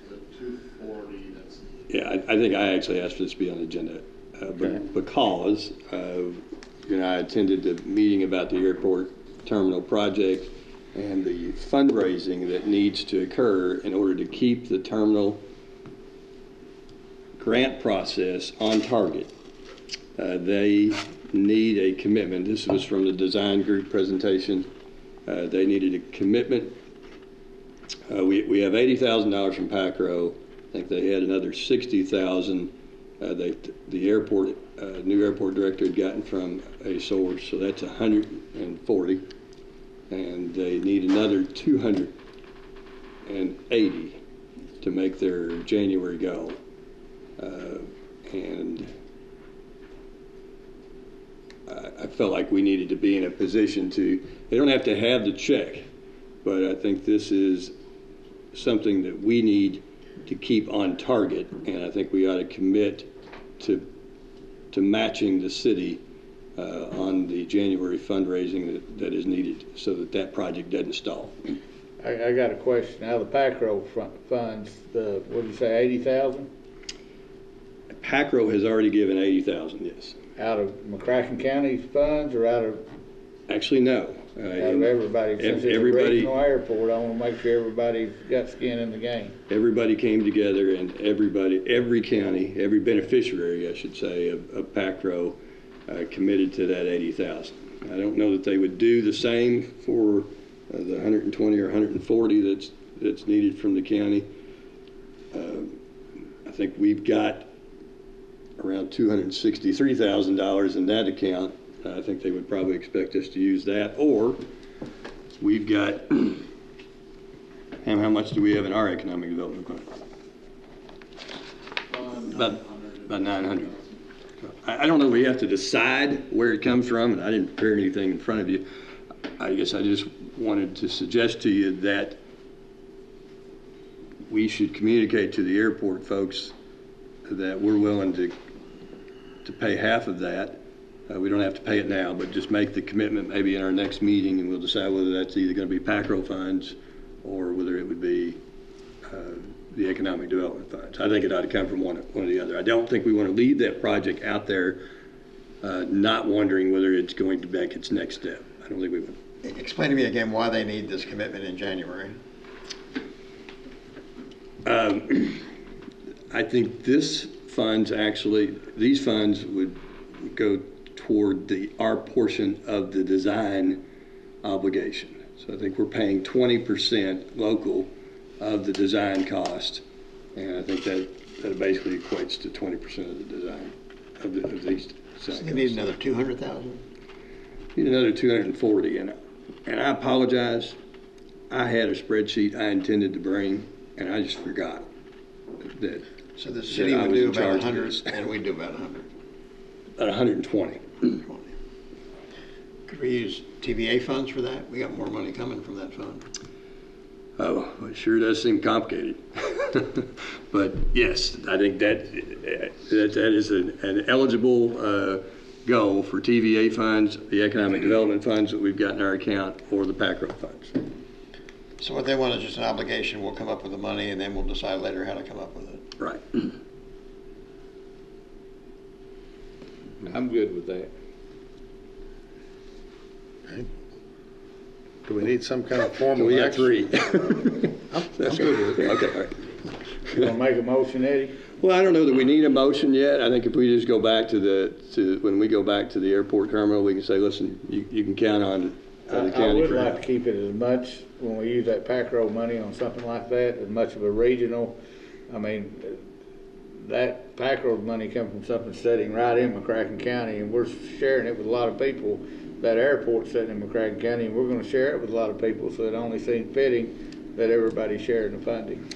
the 240 that's. yeah, I think I actually asked for this to be on the agenda Okay. because, I attended the meeting about the airport terminal project and the fundraising that needs to occur in order to keep the terminal grant process on target. They need a commitment. This was from the design group presentation. They needed a commitment. We have $80,000 from PACRO. I think they had another $60,000. The airport, new airport director had gotten from a source, so that's $140, and they need another $280 to make their January goal. And I felt like we needed to be in a position to, they don't have to have the check, but I think this is something that we need to keep on target, and I think we ought to commit to matching the city on the January fundraising that is needed so that project doesn't stall. I got a question. Out of the PACRO funds, what did you say, 80,000? PACRO has already given 80,000, yes. Out of McCracken County's funds or out of Actually, no. out of everybody? Since it's a everybody- regional airport, I want to make sure everybody's got skin in the game. Everybody came together, and every county, every beneficiary, I should say, of PACRO committed to that 80,000. I don't know that they would do the same for the 120 or 140 that's needed from the county. I think we've got around $263,000 in that account. I think they would probably expect us to use that, or we've got, and how much do we have in our economic development fund? About 900. I don't know, we have to decide where it comes from, and I didn't prepare anything in front of you. I guess I just wanted to suggest to you that we should communicate to the airport folks that we're willing to pay half of that. We don't have to pay it now, but just make the commitment maybe in our next meeting, and we'll decide whether that's either going to be PACRO funds or whether it would be the economic development funds. I think it ought to come from one or the other. I don't think we want to leave that project out there not wondering whether it's going to make its next step. I don't think we would. Explain to me again why they need this commitment in January. I think these funds would go toward our portion of the design obligation. So I think we're paying 20% local of the design cost, and I think that basically equates to 20% of the design of these design So costs. they need another 200,000. Need another 240, and I apologize. I had a spreadsheet I intended to bring, and I just forgot that. So the city that I would was do in about charge of 100, this. and we do about 100. About 120. Could we use TVA funds for that? We got more money coming from that fund. Oh, it sure does seem complicated. But yes, I think that is an eligible goal for TVA funds, the economic development funds that we've got in our account, or the PACRO funds. So what they want is just an obligation. We'll come up with the money, and then we'll decide later how to come up with it. Right. I'm good with that. Do we need some kind of formal We got action? 3. That's good. Okay, all right. You want to make a motion, Eddie? Well, I don't know that we need a motion yet. I think if we just go back when we go back to the airport terminal, we can say, listen, you can count on the I county would for like help. to keep it as much, when we use that PACRO money on something like that, as much of a regional. I mean, that PACRO money comes from something sitting right in McCracken County, and we're sharing it with a lot of people. That airport's sitting in McCracken County, and we're going to share it with a lot of people, so it only seems fitting that everybody's sharing the funding.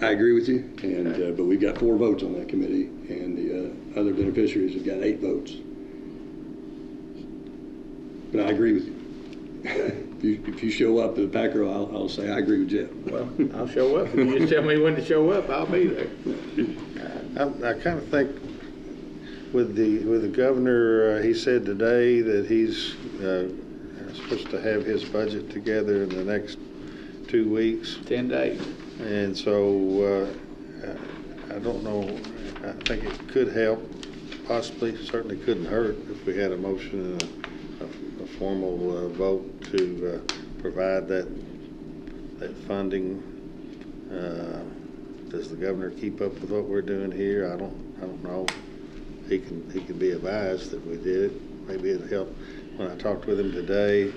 I agree with you, and but we've got 4 votes on that committee, and the other beneficiaries have got 8 votes. But I agree with you. If you show up to the PACRO, I'll say I agree with Jeff. Well, I'll show up. If you just tell me when to show up, I'll be there. I kind of think with the governor, he said today that he's supposed to have his budget together in the next 2 weeks. 10 days. And so I don't know, I think it could help, possibly, certainly couldn't hurt if we had a motion and a formal vote to provide that funding. Does the governor keep up with what we're doing here? I don't know. He can be advised that we did it. Maybe it'd help. When I talked with him today,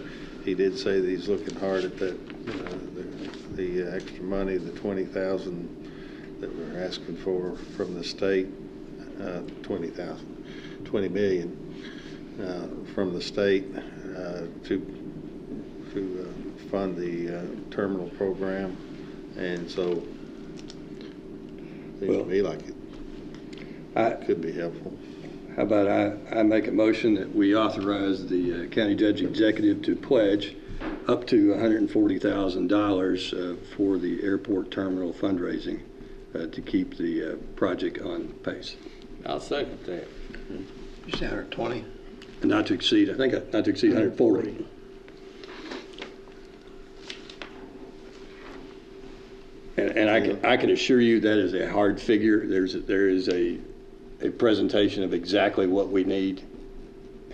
he did say that he's looking hard at that the extra money, the $20,000 that we're asking for from the state, $20 million from the state to fund the terminal program, and so seems to me like it could be helpful. How about I make a motion that we authorize the county judge executive to pledge up to $140,000 for the airport terminal fundraising to keep the project on pace. I'll second that. You say 120? And not to exceed, I think, not to exceed 140. And I can assure you that is a hard figure. There is a presentation of exactly what we need,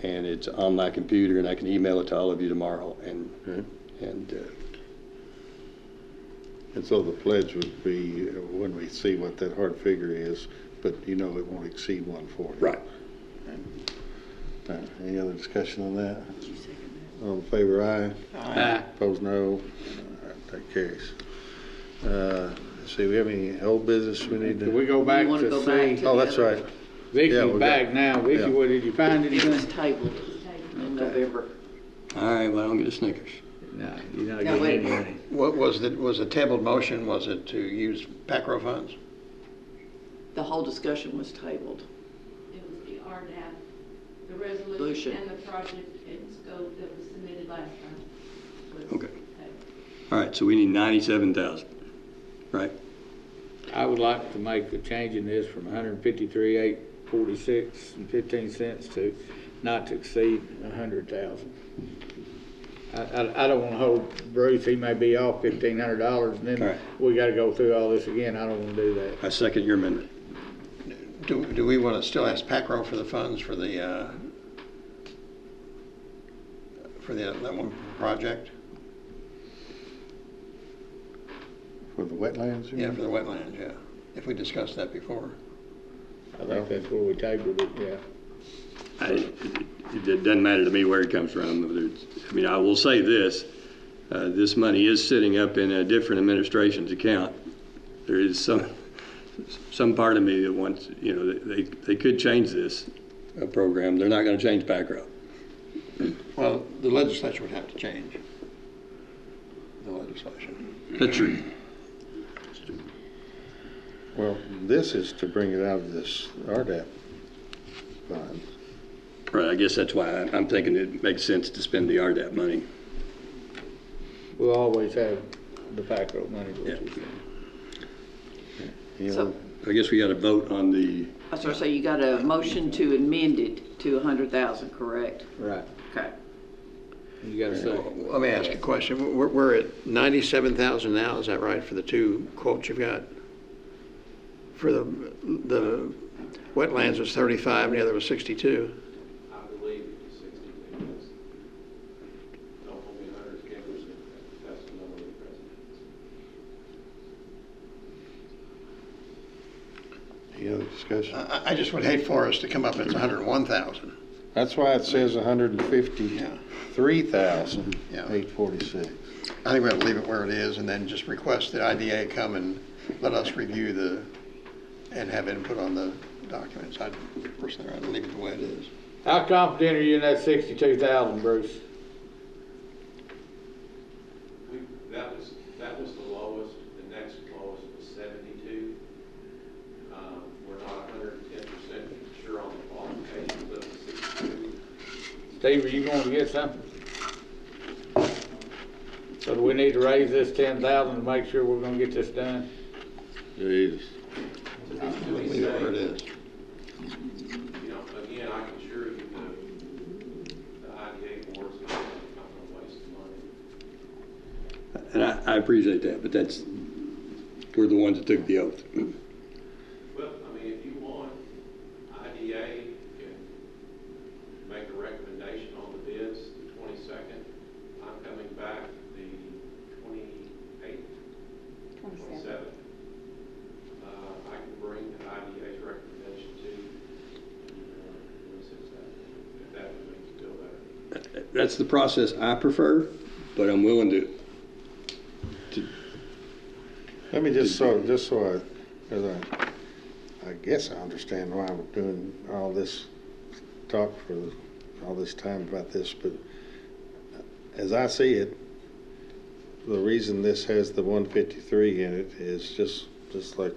and it's on my computer, and I can email it to all of you tomorrow. And so the pledge would be when we see what that hard figure is, but it won't exceed 140. Right. Any other discussion on that? All in favor, aye. Aye. Opposed, no. All right, that carries. Let's see, we have any old business we need Can to? we go back You wanna to go back see? to- Oh, that's right. Vicky's Yeah, we back got- now. Vicky, yeah. what, did you find It was anything? tabled in November. All right, well, I don't get a Snickers. No, you're not No, getting wait. any money. What was the tabled motion? Was it to use PACRO funds? The whole discussion was tabled. It was the RDAP, the resolution Resolution. and the project and scope that was submitted last time. was Okay. tabled. All right, so we need 97,000, right? I would like to make a change in this from 153,846.15 to not to exceed 100,000. I don't want to hold Bruce. He may be off $1,500, and then All right. we got to go through all this again. I don't want to do that. I second your amendment. Do we want to still ask PACRO for the funds for that one project? For the wetlands? you Yeah, mean? for the wetlands, yeah. If we discussed that before. I think that's where we tabled it, yeah. It doesn't matter to me where it comes from. I will say this. This money is sitting up in a different administration's account. There is some part of me that wants, they could change this program. They're not going to change PACRO. Well, the legislature would have to change. The legislation. That's true. Well, this is to bring it out of this RDAP fund. Right, I guess that's why I'm thinking it makes sense to spend the RDAP money. We'll always have the PACRO money. Yeah. So, I guess we got to vote on the, I was going to say, you got a motion to amend it to 100,000, correct? Right. Okay. You got to say. Let me ask you a question. We're at 97,000 now, is that right, for the two quotes you've got? For the wetlands was 35 and the other was 62. I believe it was 62, yes. Don't hold me 100 acres, that's the number of the president. Any other discussion? I just would hate for us to come up as 101,000. That's why it says 153,846. I think we have to leave it where it is and then just request the IDA come and let us review and have input on the documents. I'd personally rather leave it the way it is. How confident are you in that 62,000, Bruce? That was the lowest. The next lowest was 72. We're not 110% sure on the qualifications of the 62. Steve, are you going to get something? So do we need to raise this 10,000 to make sure we're going to get this done? Jesus. Leave it where it is. Again, I can assure you the IDA board's not going to And I appreciate that, but we're the ones that took the oath. Well, I mean, if you want, IDA can make a recommendation on the bids the 22nd. I'm coming back the 28th, 27th. I can bring the IDA's recommendation to you. If that would make you feel better. That's the process I prefer, but I'm willing to Let me just so I guess I understand why I'm doing all this talk for all this time about this, but as I see it, the reason this has the 153 in it is just like,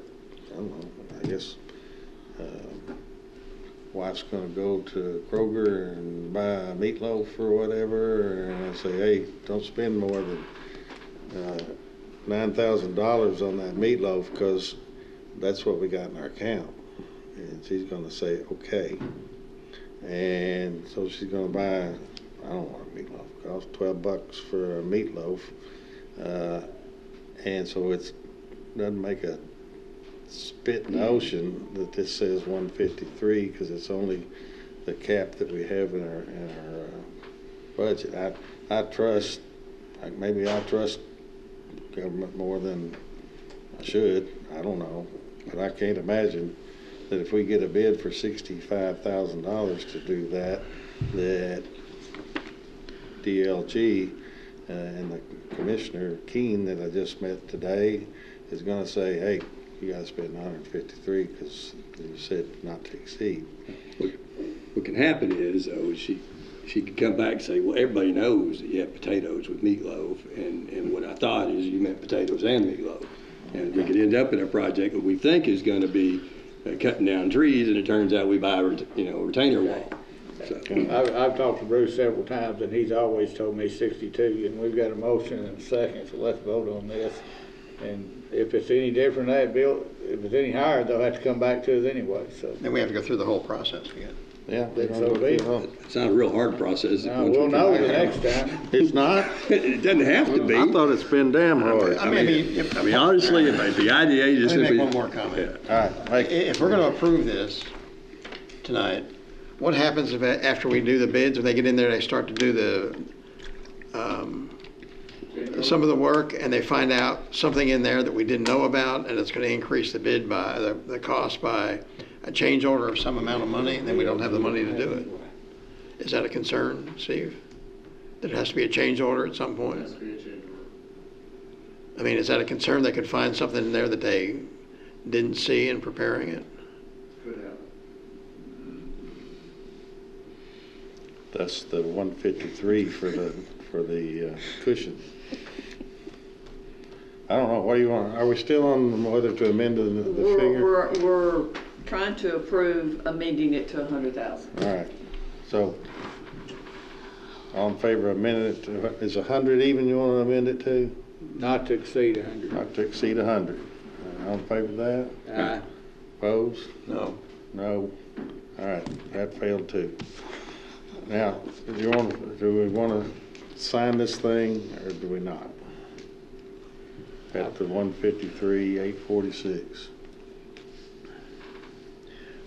I don't know, I guess wife's going to go to Kroger and buy a meatloaf or whatever, and I say, hey, don't spend more than $9,000 on that meatloaf because that's what we got in our account. And she's going to say, okay. And so she's going to buy, I don't want a meatloaf, it costs $12 for a meatloaf. And so it doesn't make a spit in the ocean that this says 153 because it's only the cap that we have in our budget. I trust, maybe I trust government more than I should. I don't know, but I can't imagine that if we get a bid for $65,000 to do that DLG and the Commissioner Keene that I just met today is going to say, hey, you got to spend 153 because you said not to exceed. What can happen is, though, she could come back and say, well, everybody knows that you have potatoes with meatloaf, and what I thought is you meant potatoes and meatloaf. And we could end up in a project that we think is going to be cutting down trees, and it turns out we buy a retainer wall. So. I've talked to Bruce several times, and he's always told me 62, and we've got a motion and a second, so let's vote on this. And if it's any different than that, Bill, if it's any higher, they'll have to come back to us anyway, so. Then we have to go through the whole process again. Yeah, So be it. It's not a real hard process. We'll know the next time. It's not? It doesn't have to be. I thought it's been damn hard. I mean, honestly, if the IDA just let me simply... make one more comment. All right, If we're going to approve this tonight, what happens if after we do the bids, if they get in there, they start to do some of the work, and they find out something in there that we didn't know about, and it's going to increase the bid by the cost by a change order of some amount of money, and then we don't have the money to do it? Is that a concern, Steve? That it has to be a change order at some point? I mean, is that a concern? They could find something in there that they didn't see in preparing it? Could happen. that's the 153 for the cushion. I don't know, what do you want, are we still on whether to amend the figure? We're trying to approve amending it to 100,000. All right, so, all in favor of amending it to, is 100 even you want to amend it to? Not to exceed 100. Not to exceed 100. All in favor of that? Aye. Opposed? No. No. All right, that failed too. Now, do we want to sign this thing or do we not? At the 153,846.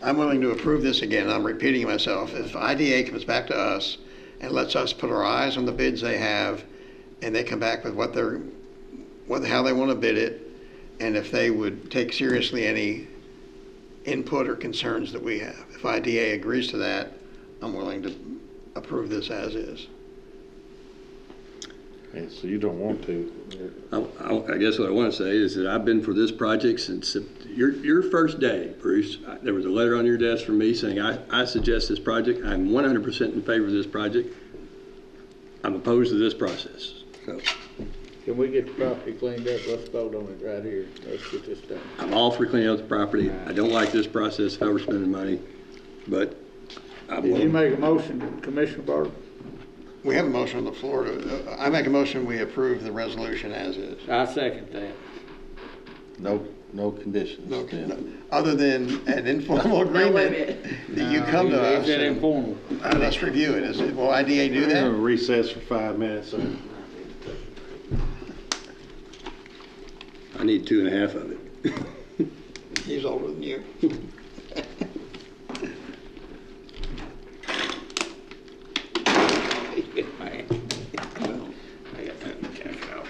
I'm willing to approve this again. I'm repeating myself. If IDA comes back to us and lets us put our eyes on the bids they have, and they come back with how they want to bid it, and if they would take seriously any input or concerns that we have. If IDA agrees to that, I'm willing to approve this as is. Okay, so you don't want to. I guess what I want to say is that I've been for this project since your first day, Bruce. There was a letter on your desk from me saying I suggest this project. I'm 100% in favor of this project. I'm opposed to this process. So Can we get the property cleaned up? Let's vote on it right here. Let's get this done. I'm all for cleaning up the property. I don't like this process of overspending money, but Did you make a motion, Commissioner Barber? We have a motion on the floor. I make a motion we approve the resolution as is. I second that. No conditions. No, other than an informal Wait a agreement minute. that you come to us. Is that informal? Let's review it. Will IDA do We're going to that? recess for 5 minutes. I need 2.5 of it. He's older than you. I got time to cash out.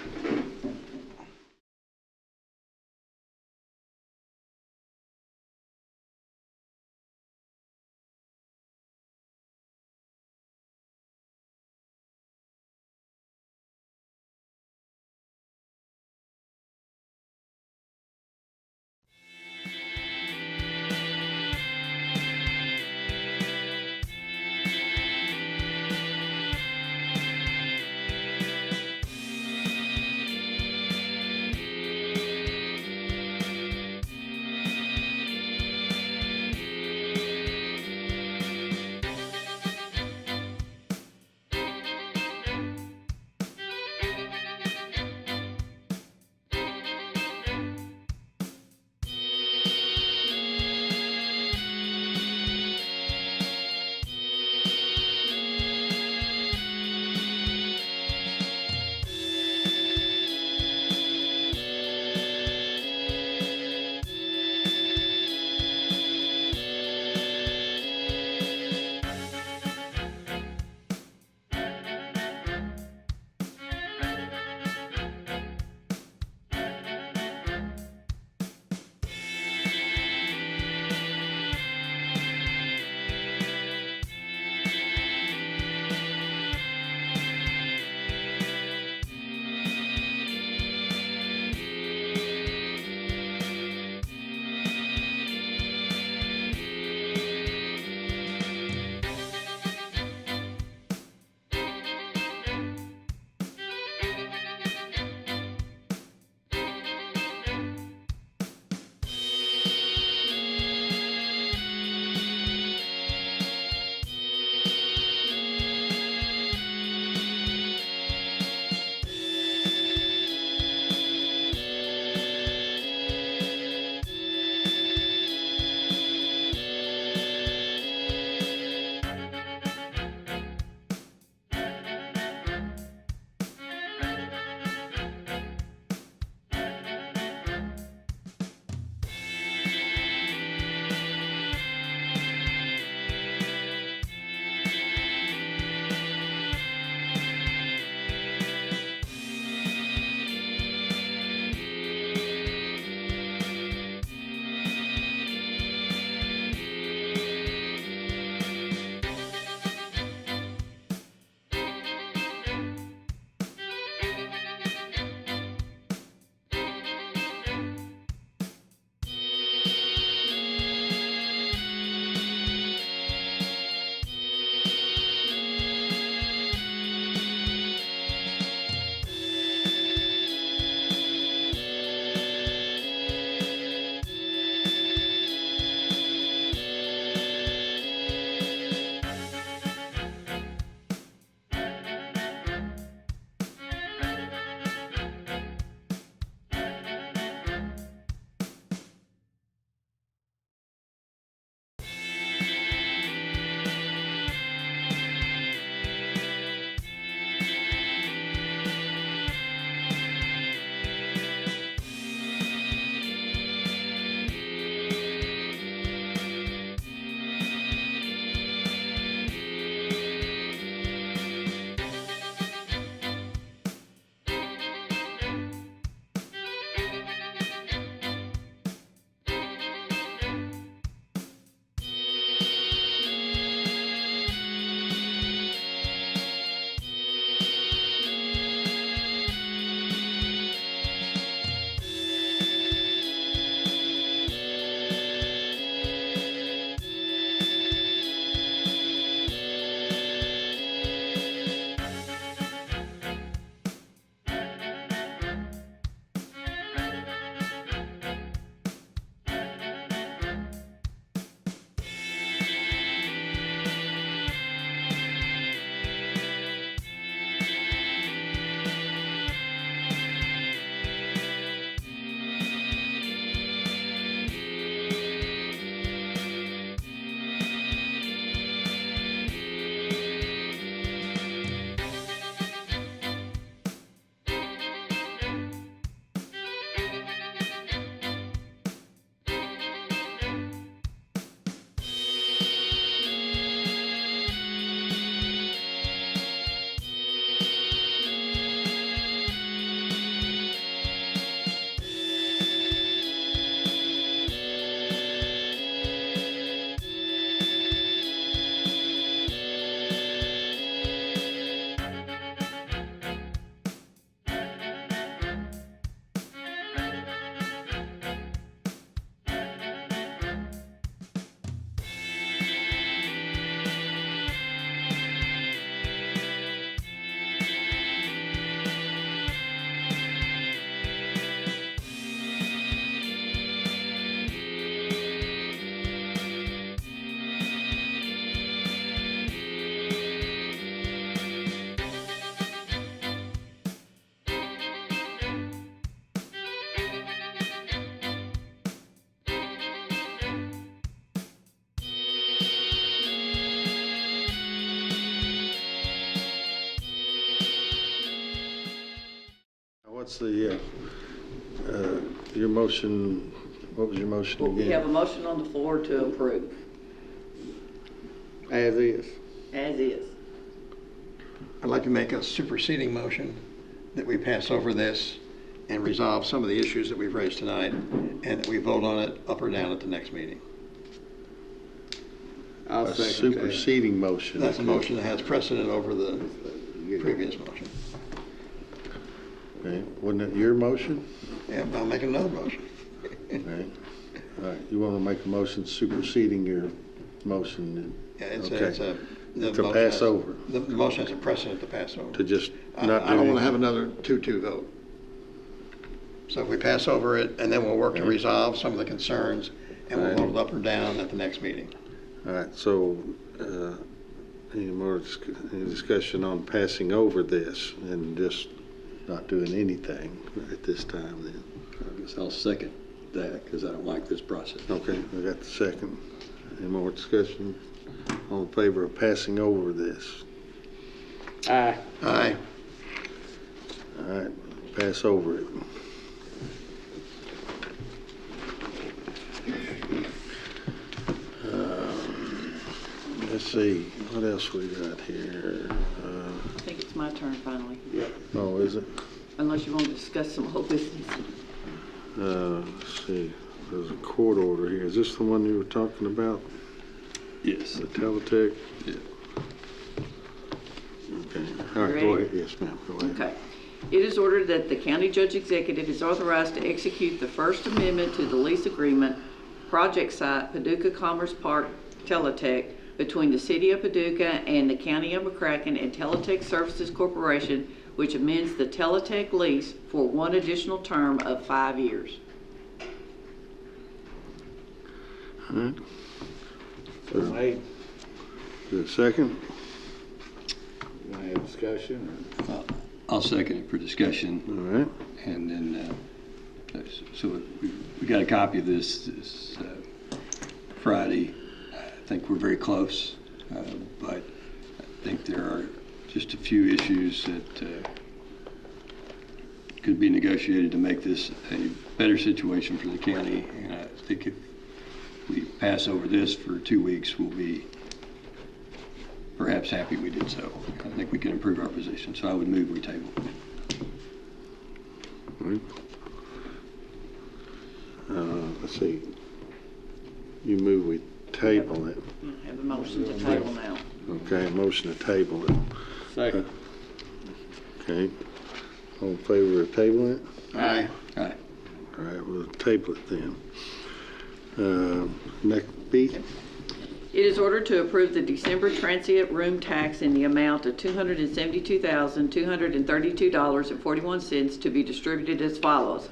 what's the, your motion, what was your motion Well, we have a again? motion on the floor to approve, As is. as is. I'd like to make a superseding motion that we pass over this and resolve some of the issues that we've raised tonight, and that we vote on it up or down at the next meeting. I'll A second that. superseding motion. That's a motion that has precedent over the previous motion. Okay, wasn't it your motion? Yeah, I'll make another motion. Okay. All right, you want to make a motion superseding your motion? Yeah, it's Okay. the To motion pass has- over. The motion has a precedent to pass over. To just I not do don't want to have anything? another 2-2 vote. So if we pass over it, and then we'll work to Okay. resolve some of the concerns, and we'll Right. vote it up or down at the next meeting. All right, so, any discussion on passing over this and just not doing anything at this time then? I guess I'll second that because I don't like this process. Okay, we got the second. Any more discussion? All in favor of passing over this? Aye. Aye. All right, pass over it. Let's see, what else we got here? I think it's my turn finally, Oh, is it? unless you want to discuss some whole business. Let's see, there's a court order here. Is this the one you were talking about? Yes. The Teletech? Yeah. Okay, all right, go Ready? ahead. Yes, ma'am, go ahead. Okay. It is ordered that the county judge executive is authorized to execute the First Amendment to the lease agreement, project site, Paducah Commerce Park, Teletech, between the City of Paducah and the County of McCracken and Teletech Services Corporation, which amends the Teletech lease for one additional term of 5 years. All right, So made. is it second? You want to have discussion? I'll second it for discussion. All right, And then, so we got a copy of this Friday. I think we're very close, but I think there are just a few issues that could be negotiated to make this a better situation for the county. And I think if we pass over this for 2 weeks, we'll be perhaps happy we did so. I think we can improve our position, so I would move we table. all right. Let's see. You move, we table it. I have a motion to table now. Okay, motion to table it. Second. Okay. All in favor of tabling it? Aye. All right. All right, we'll table it then. Next, B? It is ordered to approve the December transient room tax in the amount of $272,232.41 to be distributed as follows.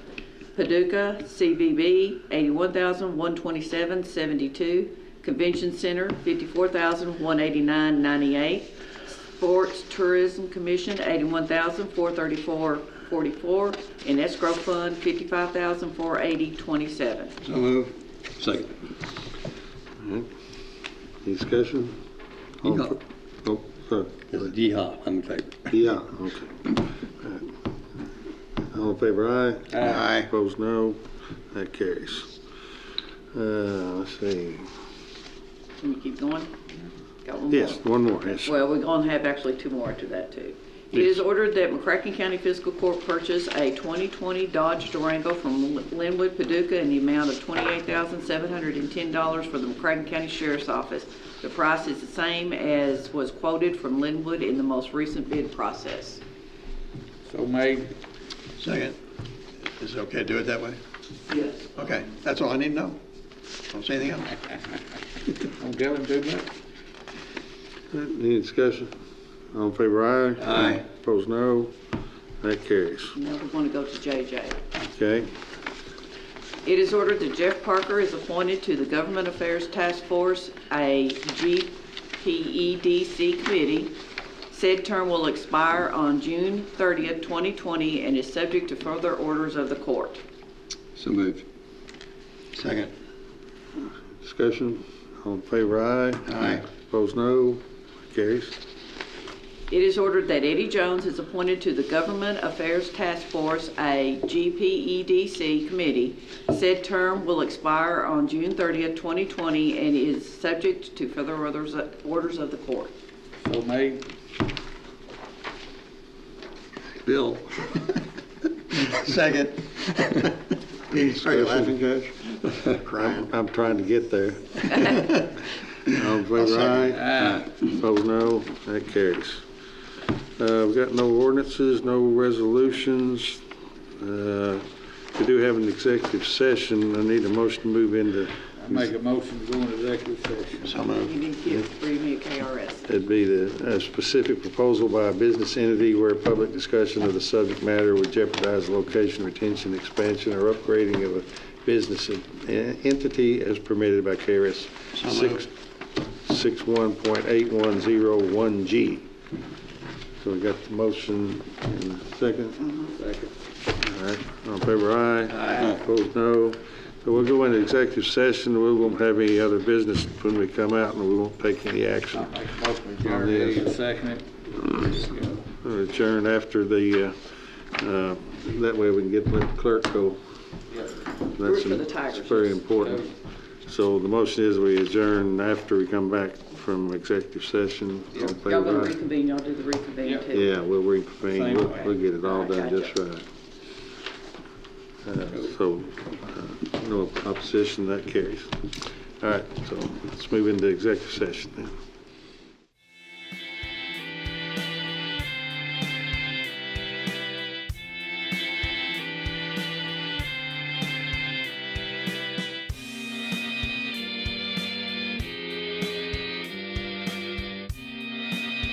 Paducah, CVB, $81,127.72. Convention Center, $54,189.98. Sports Tourism Commission, $81,434.44. And Escrow Fund, $55,480.27. So move. Second. All right. Any discussion? All in Yeehaw. fa- Oh, sorry. Yeehaw, I'm in favor. Yeah, okay. All right. All in favor, aye? Aye. Opposed, no. That carries. Let's see. Can we keep going? Got one more. Yes, one more, yes. Well, we're going to have actually two more after that, too. It is ordered that McCracken County Fiscal Court purchase a 2020 Dodge Durango from Linwood, Paducah in the amount of $28,710 for the McCracken County Sheriff's Office. The price is the same as was quoted from Linwood in the most recent bid process. So made. Second. Is it okay to do it that way? Yes. Okay, that's all I need to know. Don't say anything else. Don't tell him too much. Any discussion? All in favor, aye? Aye. Opposed, no. That carries. Now we're going to go to JJ. Okay. It is ordered that Jeff Parker is appointed to the Government Affairs Task Force, a GPEDC committee. Said term will expire on June 30th, 2020, and is subject to further orders of the court. So moved. Second. Discussion? All in favor, aye? Aye. Opposed, no. Carries. It is ordered that Eddie Jones is appointed to the Government Affairs Task Force, a GPEDC committee. Said term will expire on June 30th, 2020, and is subject to further orders of the court. So made. Bill? Second. Are you laughing, Judge? I'm trying to get there. All in favor, aye. Opposed, no. That carries. We've got no ordinances, no resolutions. We do have an executive session. I need a motion to move into. I make a motion to go into executive session. So moved. You need to read me a KRS. It'd be a specific proposal by a business entity where public discussion of the subject matter would jeopardize the location, retention, expansion, or upgrading of a business entity as permitted by KRS 61.8101G. So we got the motion in a second. Second. All right. All in favor, aye. Aye. Opposed, no. So we'll go into executive session. We won't have any other business when we come out, and we won't take any action. I'll make a motion to adjourn. Eddie, second it. We'll adjourn after the, that way we can let the clerk go. Root for the Tigers. That's very important. So the motion is we adjourn after we come back from executive session. All in Y'all favor, gonna aye. reconvene, y'all do the reconvene too. Yeah, we'll reconvene. Same We'll way. get it all All right, done just gotcha. right. No opposition, that carries. All right, so let's move into executive session then.